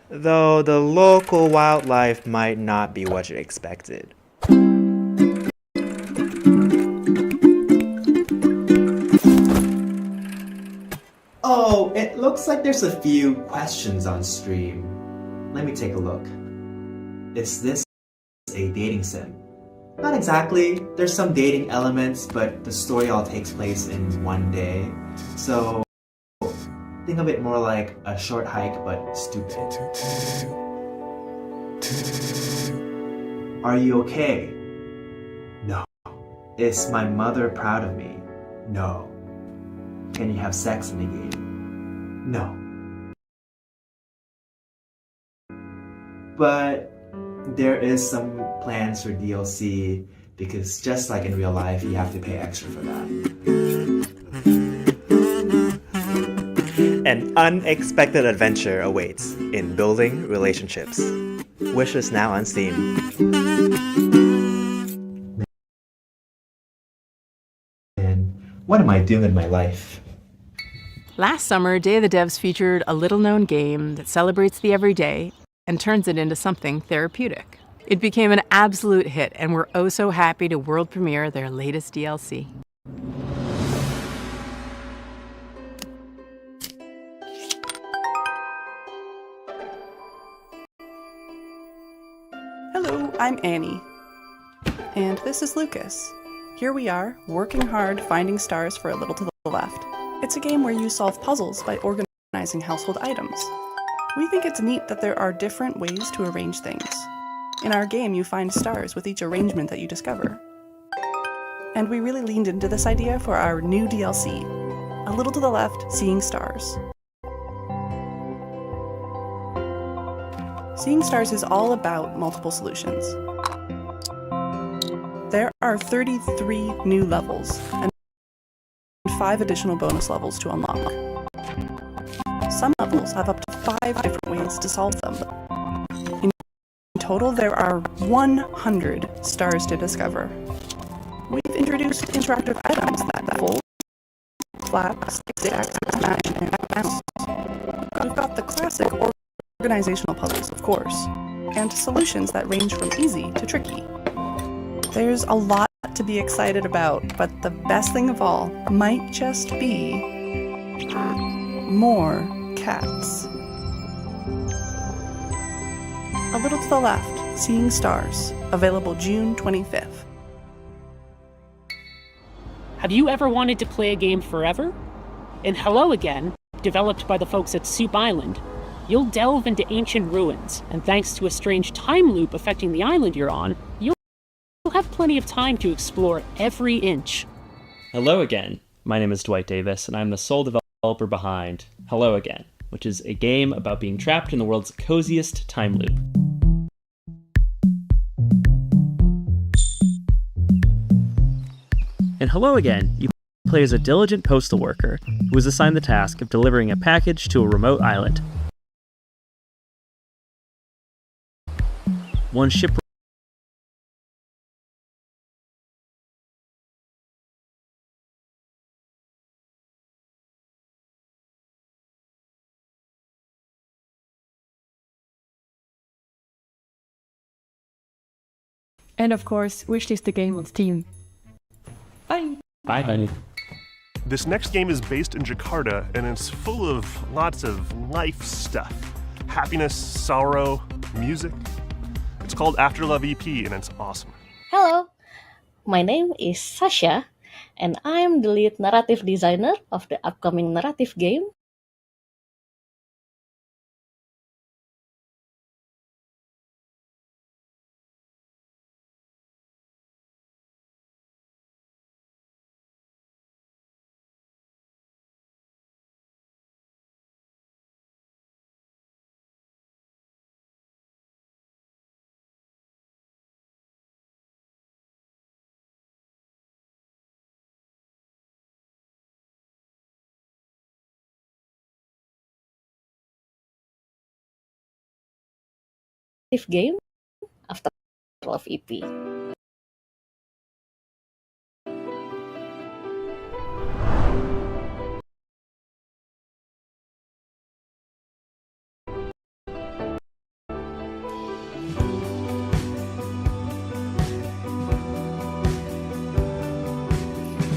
though the local wildlife might not be what you expected. Oh, it looks like there's a few questions on stream. Let me take a look. Is this a dating sim? Not exactly. There's some dating elements, but the story all takes place in one day. So think of it more like a short hike, but stupid. Are you okay? No. Is my mother proud of me? No. Can you have sex in the game? No. But there is some plans for DLC because just like in real life, you have to pay extra for that. An unexpected adventure awaits in building relationships. Wishes now on Steam. And what am I doing in my life?
Last summer, Day of the Devs featured a little-known game that celebrates the everyday and turns it into something therapeutic. It became an absolute hit, and we're oh so happy to world premiere their latest DLC.
Hello, I'm Annie. And this is Lucas. Here we are, working hard finding stars for A Little to the Left. It's a game where you solve puzzles by organizing household items. We think it's neat that there are different ways to arrange things. In our game, you find stars with each arrangement that you discover. And we really leaned into this idea for our new DLC, A Little to the Left, Seeing Stars. Seeing Stars is all about multiple solutions. There are 33 new levels and 5 additional bonus levels to unlock. Some levels have up to 5 different ways to solve them. In total, there are 100 stars to discover. We've introduced interactive items that fold, flap, stick, match, and bounce. We've got the classic organizational puzzles, of course, and solutions that range from easy to tricky. There's a lot to be excited about, but the best thing of all might just be more cats. A Little to the Left, Seeing Stars, available June 25th.
Have you ever wanted to play a game forever? In Hello Again, developed by the folks at Soup Island, you'll delve into ancient ruins, and thanks to a strange time loop affecting the island you're on, you'll have plenty of time to explore every inch.
Hello again. My name is Dwight Davis, and I'm the sole developer behind Hello Again, which is a game about being trapped in the world's coziest time loop. In Hello Again, you play as a diligent postal worker who is assigned the task of delivering a package to a remote island. One ship
And of course, wishlist the game on Steam. Bye!
Bye, honey.
This next game is based in Jakarta, and it's full of lots of life stuff. Happiness, sorrow, music. It's called Afterlove EP, and it's awesome.
Hello, my name is Sasha, and I'm the lead narrative designer of the upcoming narrative game game, Afterlife EP.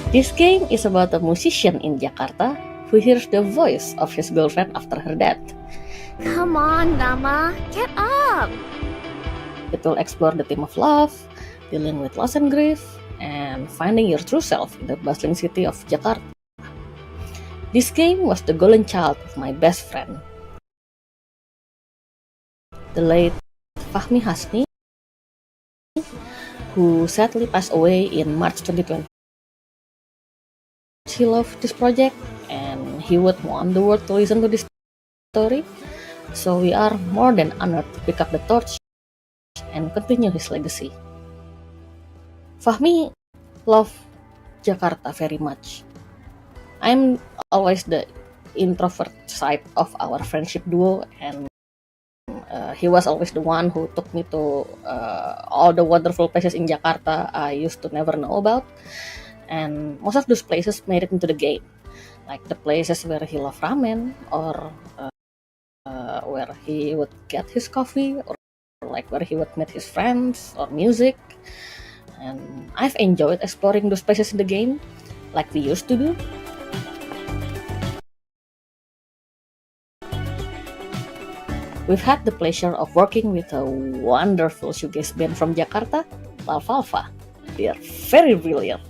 This game is about a musician in Jakarta who hears the voice of his girlfriend after her death.
Come on, Nama, get up!
It will explore the theme of love, dealing with loss and grief, and finding your true self in the bustling city of Jakarta. This game was the golden child of my best friend, the late Fahmi Hasni, who sadly passed away in March 2020. He loved this project and he would want the world to listen to this story, so we are more than honored to pick up the torch and continue his legacy. Fahmi loved Jakarta very much. I'm always the introvert side of our friendship duo, and he was always the one who took me to all the wonderful places in Jakarta I used to never know about. And most of those places made it into the game, like the places where he loved ramen, or where he would get his coffee, or like where he would meet his friends, or music. And I've enjoyed exploring those places in the game, like we used to do. We've had the pleasure of working with a wonderful shoegaze band from Jakarta, Lalfalfa. They are very brilliant.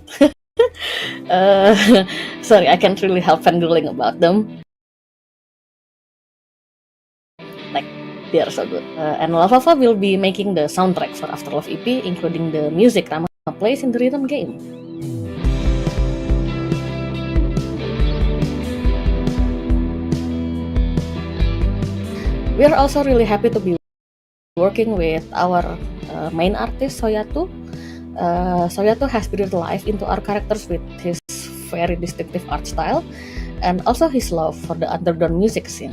Sorry, I can't really help fangirling about them. Like, they are so good. And Lalfalfa will be making the soundtrack for Afterlife EP, including the music Rama plays in the rhythm game. We are also really happy to be working with our main artist, Soyatu. Soyatu has breathed life into our characters with his very distinctive art style and also his love for the underground music scene.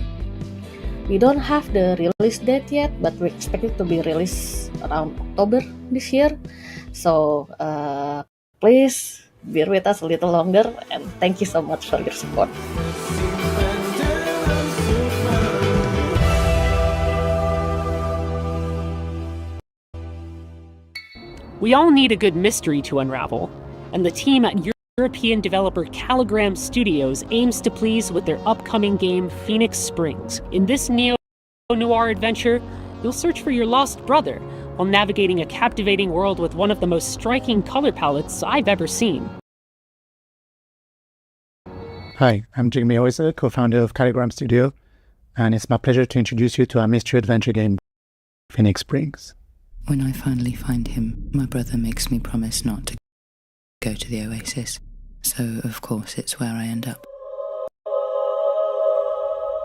We don't have the release date yet, but we expect it to be released around October this year. So please bear with us a little longer, and thank you so much for your support.
We all need a good mystery to unravel, and the team at European developer Caligram Studios aims to please with their upcoming game Phoenix Springs. In this neo-noir adventure, you'll search for your lost brother while navigating a captivating world with one of the most striking color palettes I've ever seen.
Hi, I'm Jigme Oysa, co-founder of Caligram Studio, and it's my pleasure to introduce you to our mystery adventure game, Phoenix Springs.
When I finally find him, my brother makes me promise not to go to the Oasis, so of course it's where I end up.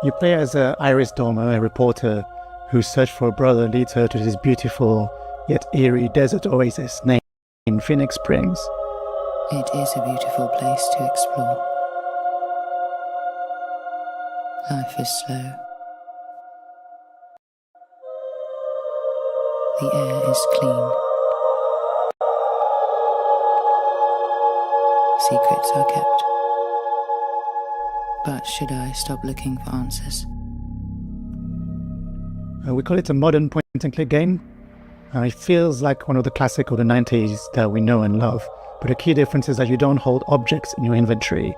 You play as Iris Dormer, a reporter whose search for a brother leads her to this beautiful yet eerie desert oasis named Phoenix Springs.
It is a beautiful place to explore. Life is slow. The air is clean. Secrets are kept. But should I stop looking for answers?
We call it a modern point-and-click game. It feels like one of the classic of the 90s that we know and love, but the key difference is that you don't hold objects in your inventory.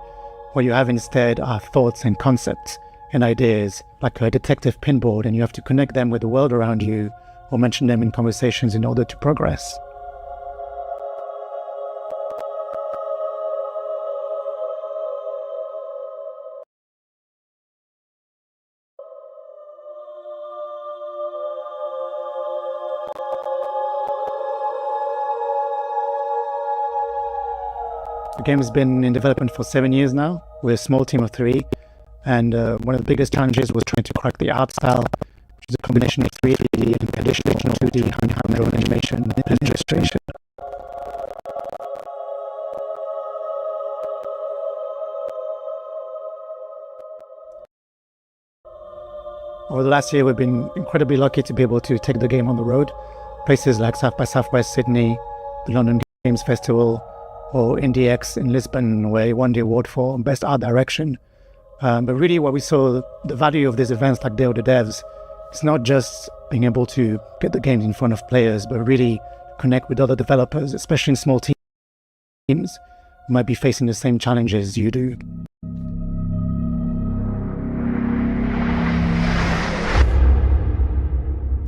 What you have instead are thoughts and concepts and ideas, like a detective pinboard, and you have to connect them with the world around you or mention them in conversations in order to progress. The game has been in development for 7 years now. We're a small team of 3, and one of the biggest challenges was trying to crack the art style, which is a combination of 3D and traditional 2D hand-drawn animation and illustration. Over the last year, we've been incredibly lucky to be able to take the game on the road. Places like South by Southwest Sydney, the London Games Festival, or IndieX in Lisbon, where he won the award for Best Art Direction. But really what we saw, the value of these events like Day of the Devs, it's not just being able to get the games in front of players, but really connect with other developers, especially in small teams who might be facing the same challenges you do.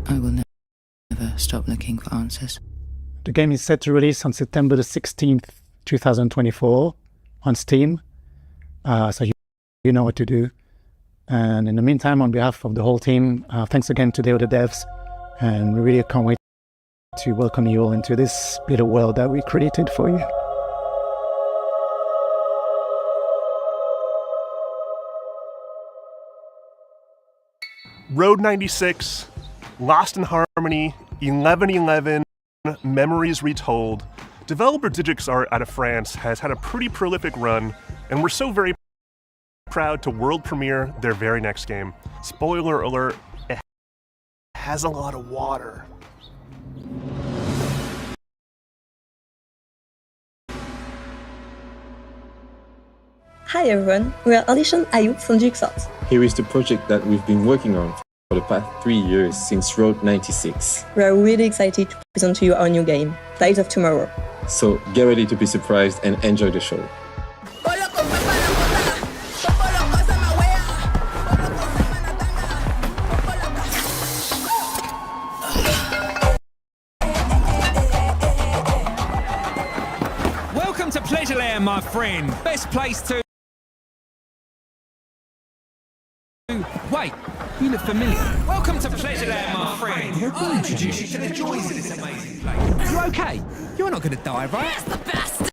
I will never stop looking for answers.
The game is set to release on September the 16th, 2024 on Steam. So you know what to do. And in the meantime, on behalf of the whole team, thanks again to Day of the Devs. And we really can't wait to welcome you all into this little world that we created for you.
Road 96, Lost in Harmony, 1111, Memories Retold. Developer DigixArt out of France has had a pretty prolific run, and we're so very proud to world premiere their very next game. Spoiler alert, it has a lot of water.
Hi everyone, we are Alicia and Ayub from DigixArt.
Here is the project that we've been working on for the past 3 years since Road 96.
We are really excited to present to you our new game, Tides of Tomorrow.
So get ready to be surprised and enjoy the show.
Welcome to Pleasureland, my friend. Best place to... Wait, you look familiar. Welcome to Pleasureland, my friend. I'll introduce you to the joys of this amazing place. You okay? You're not going to die, right?
Yes, the bastard!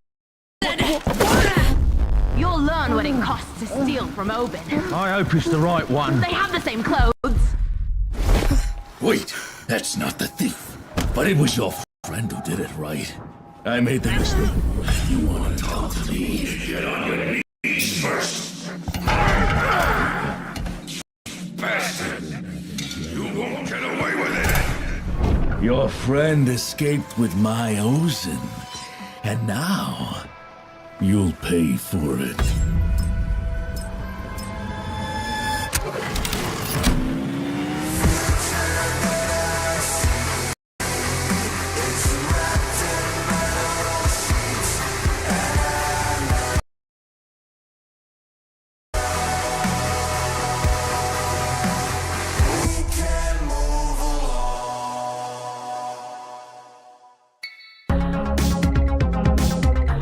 You'll learn what it costs to steal from Oben.
I hope it's the right one.
They have the same clothes.
Wait, that's not the thief. But it was your friend who did it, right? I made the mistake. You want to talk to me? Get on your knees first.
Bastard! You won't get away with it!
Your friend escaped with my Ozen. And now, you'll pay for it.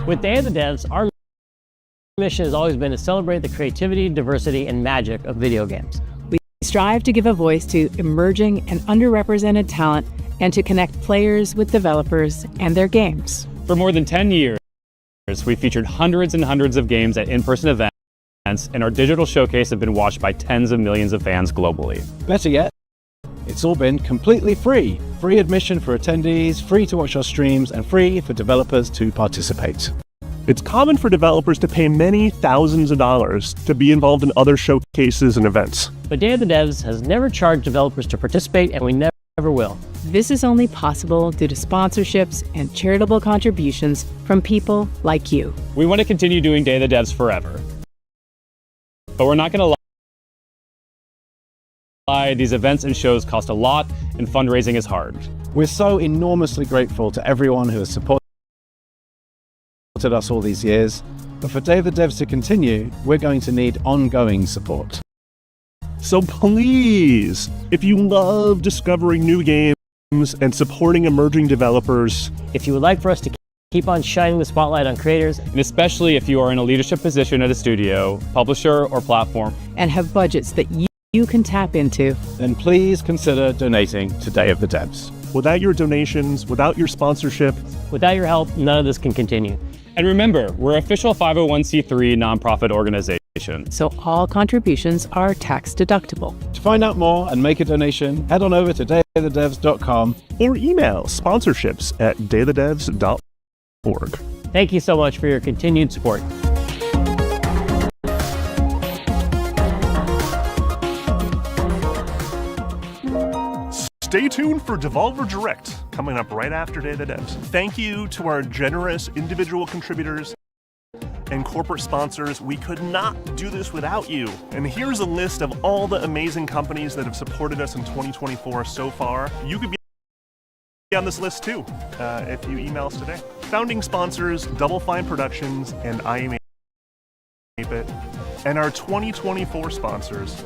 With Day of the Devs, our mission has always been to celebrate the creativity, diversity, and magic of video games.
We strive to give a voice to emerging and underrepresented talent and to connect players with developers and their games.
For more than 10 years, we've featured hundreds and hundreds of games at in-person events, and our digital showcase have been watched by tens of millions of fans globally.
Better yet, it's all been completely free. Free admission for attendees, free to watch our streams, and free for developers to participate.
It's common for developers to pay many thousands of dollars to be involved in other showcases and events.
But Day of the Devs has never charged developers to participate, and we never will.
This is only possible due to sponsorships and charitable contributions from people like you.
We want to continue doing Day of the Devs forever. But we're not going to lie. These events and shows cost a lot, and fundraising is hard.
We're so enormously grateful to everyone who has supported us all these years, but for Day of the Devs to continue, we're going to need ongoing support.
So please, if you love discovering new games and supporting emerging developers,
if you would like for us to keep on shining the spotlight on creators,
and especially if you are in a leadership position at a studio, publisher, or platform,
and have budgets that you can tap into,
then please consider donating to Day of the Devs.
Without your donations, without your sponsorship,
without your help, none of this can continue.
And remember, we're an official 501c3 nonprofit organization.
So all contributions are tax deductible.
To find out more and make a donation, head on over to dayofthedevs.com
or email sponsorships@dayofthedevs.org.
Thank you so much for your continued support.
Stay tuned for Devolver Direct, coming up right after Day of the Devs. Thank you to our generous individual contributors and corporate sponsors. We could not do this without you. And here's a list of all the amazing companies that have supported us in 2024 so far. You could be on this list too, if you email us today. Founding sponsors, Double Fine Productions and I Am It. And our 2024 sponsors,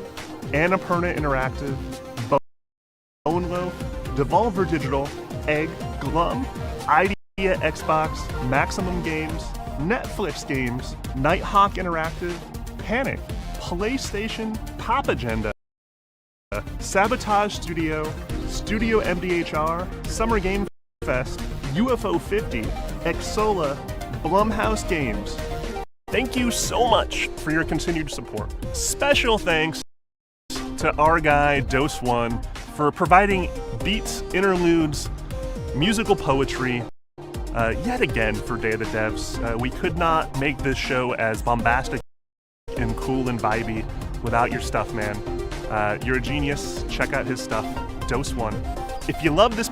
Annapurna Interactive, Bone Loaf, Devolver Digital, Egg, Glum, Idea Xbox, Maximum Games, Netflix Games, Nighthawk Interactive, Panic, PlayStation, Pop Agenda, Sabotage Studio, Studio MDHR, Summer Game Fest, UFO 50, Exola, Blumhouse Games. Thank you so much for your continued support. Special thanks to our guy, Dose One, for providing beats, interludes, musical poetry, yet again for Day of the Devs. We could not make this show as bombastic and cool and vibey without your stuff, man. You're a genius. Check out his stuff, Dose One. If you love this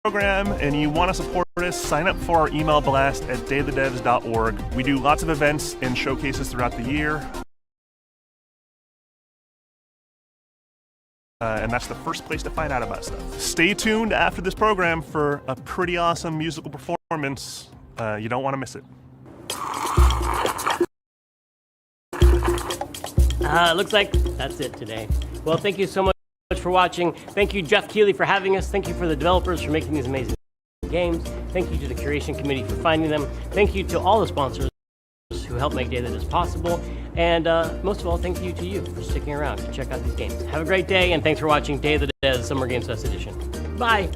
program and you want to support us, sign up for our email blast at dayofthedevs.org. We do lots of events and showcases throughout the year. And that's the first place to find out about stuff. Stay tuned after this program for a pretty awesome musical performance. You don't want to miss it.
Looks like that's it today. Well, thank you so much for watching. Thank you, Jeff Keighley, for having us. Thank you for the developers for making these amazing games. Thank you to the curation committee for finding them. Thank you to all the sponsors who help make Day of the Devs possible. And most of all, thank you to you for sticking around to check out these games. Have a great day, and thanks for watching Day of the Devs Summer Games Fest Edition. Bye!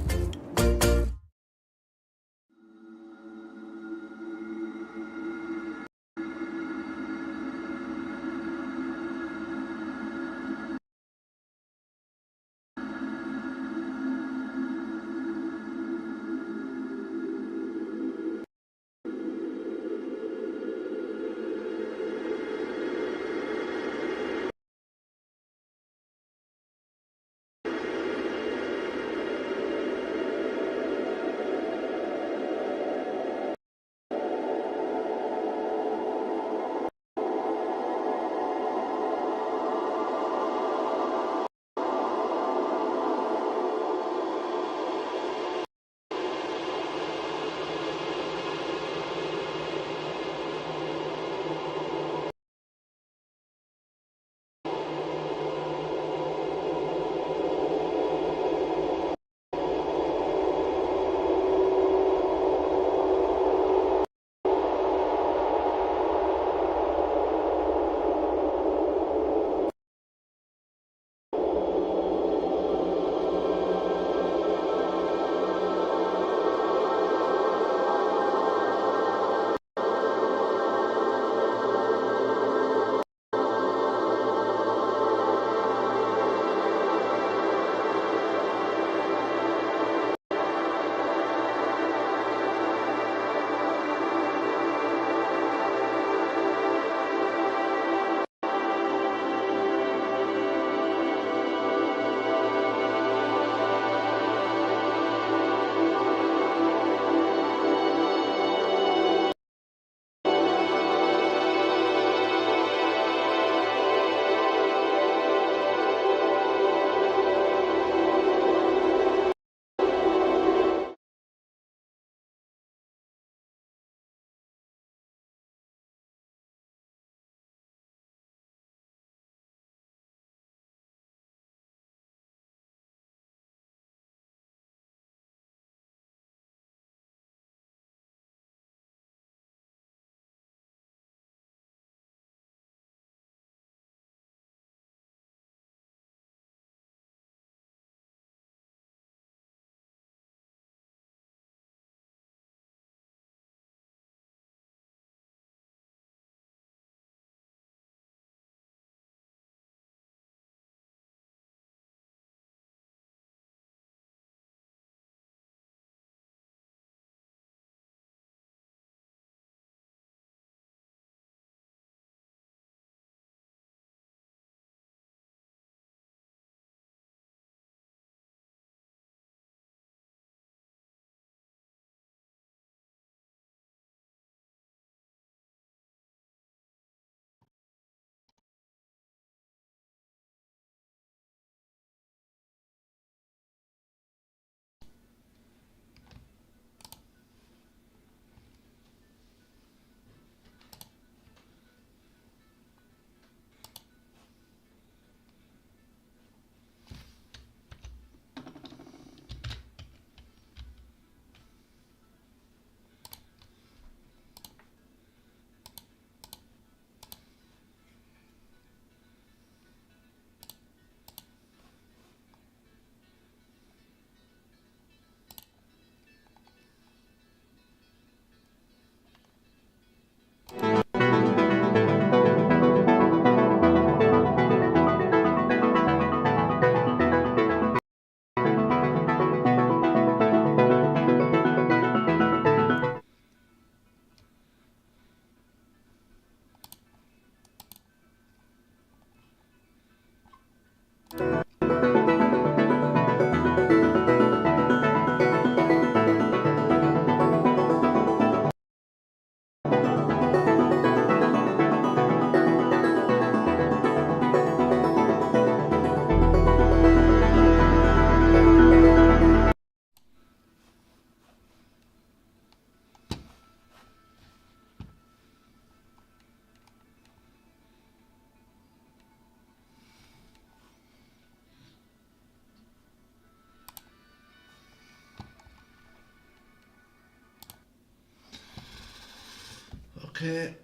Okay,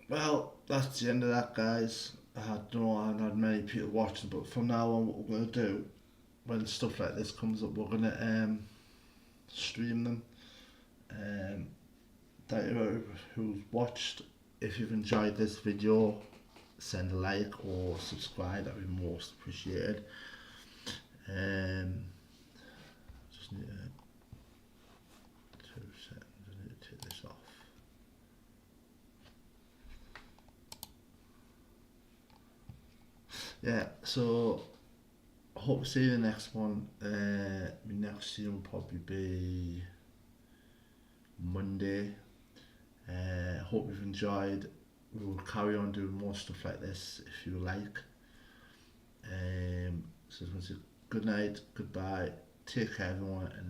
well, that's the end of that, guys. I don't know, I haven't had many people watching, but from now on, what we're going to do, when stuff like this comes up, we're going to stream them. Thank you who's watched. If you've enjoyed this video, send a like or subscribe, that'd be most appreciated. Just need 2 seconds, I need to take this off. Yeah, so hope to see you in the next one. My next stream will probably be Monday. Hope you've enjoyed. We will carry on doing more stuff like this if you like. So I just want to say good night, goodbye, take care everyone, and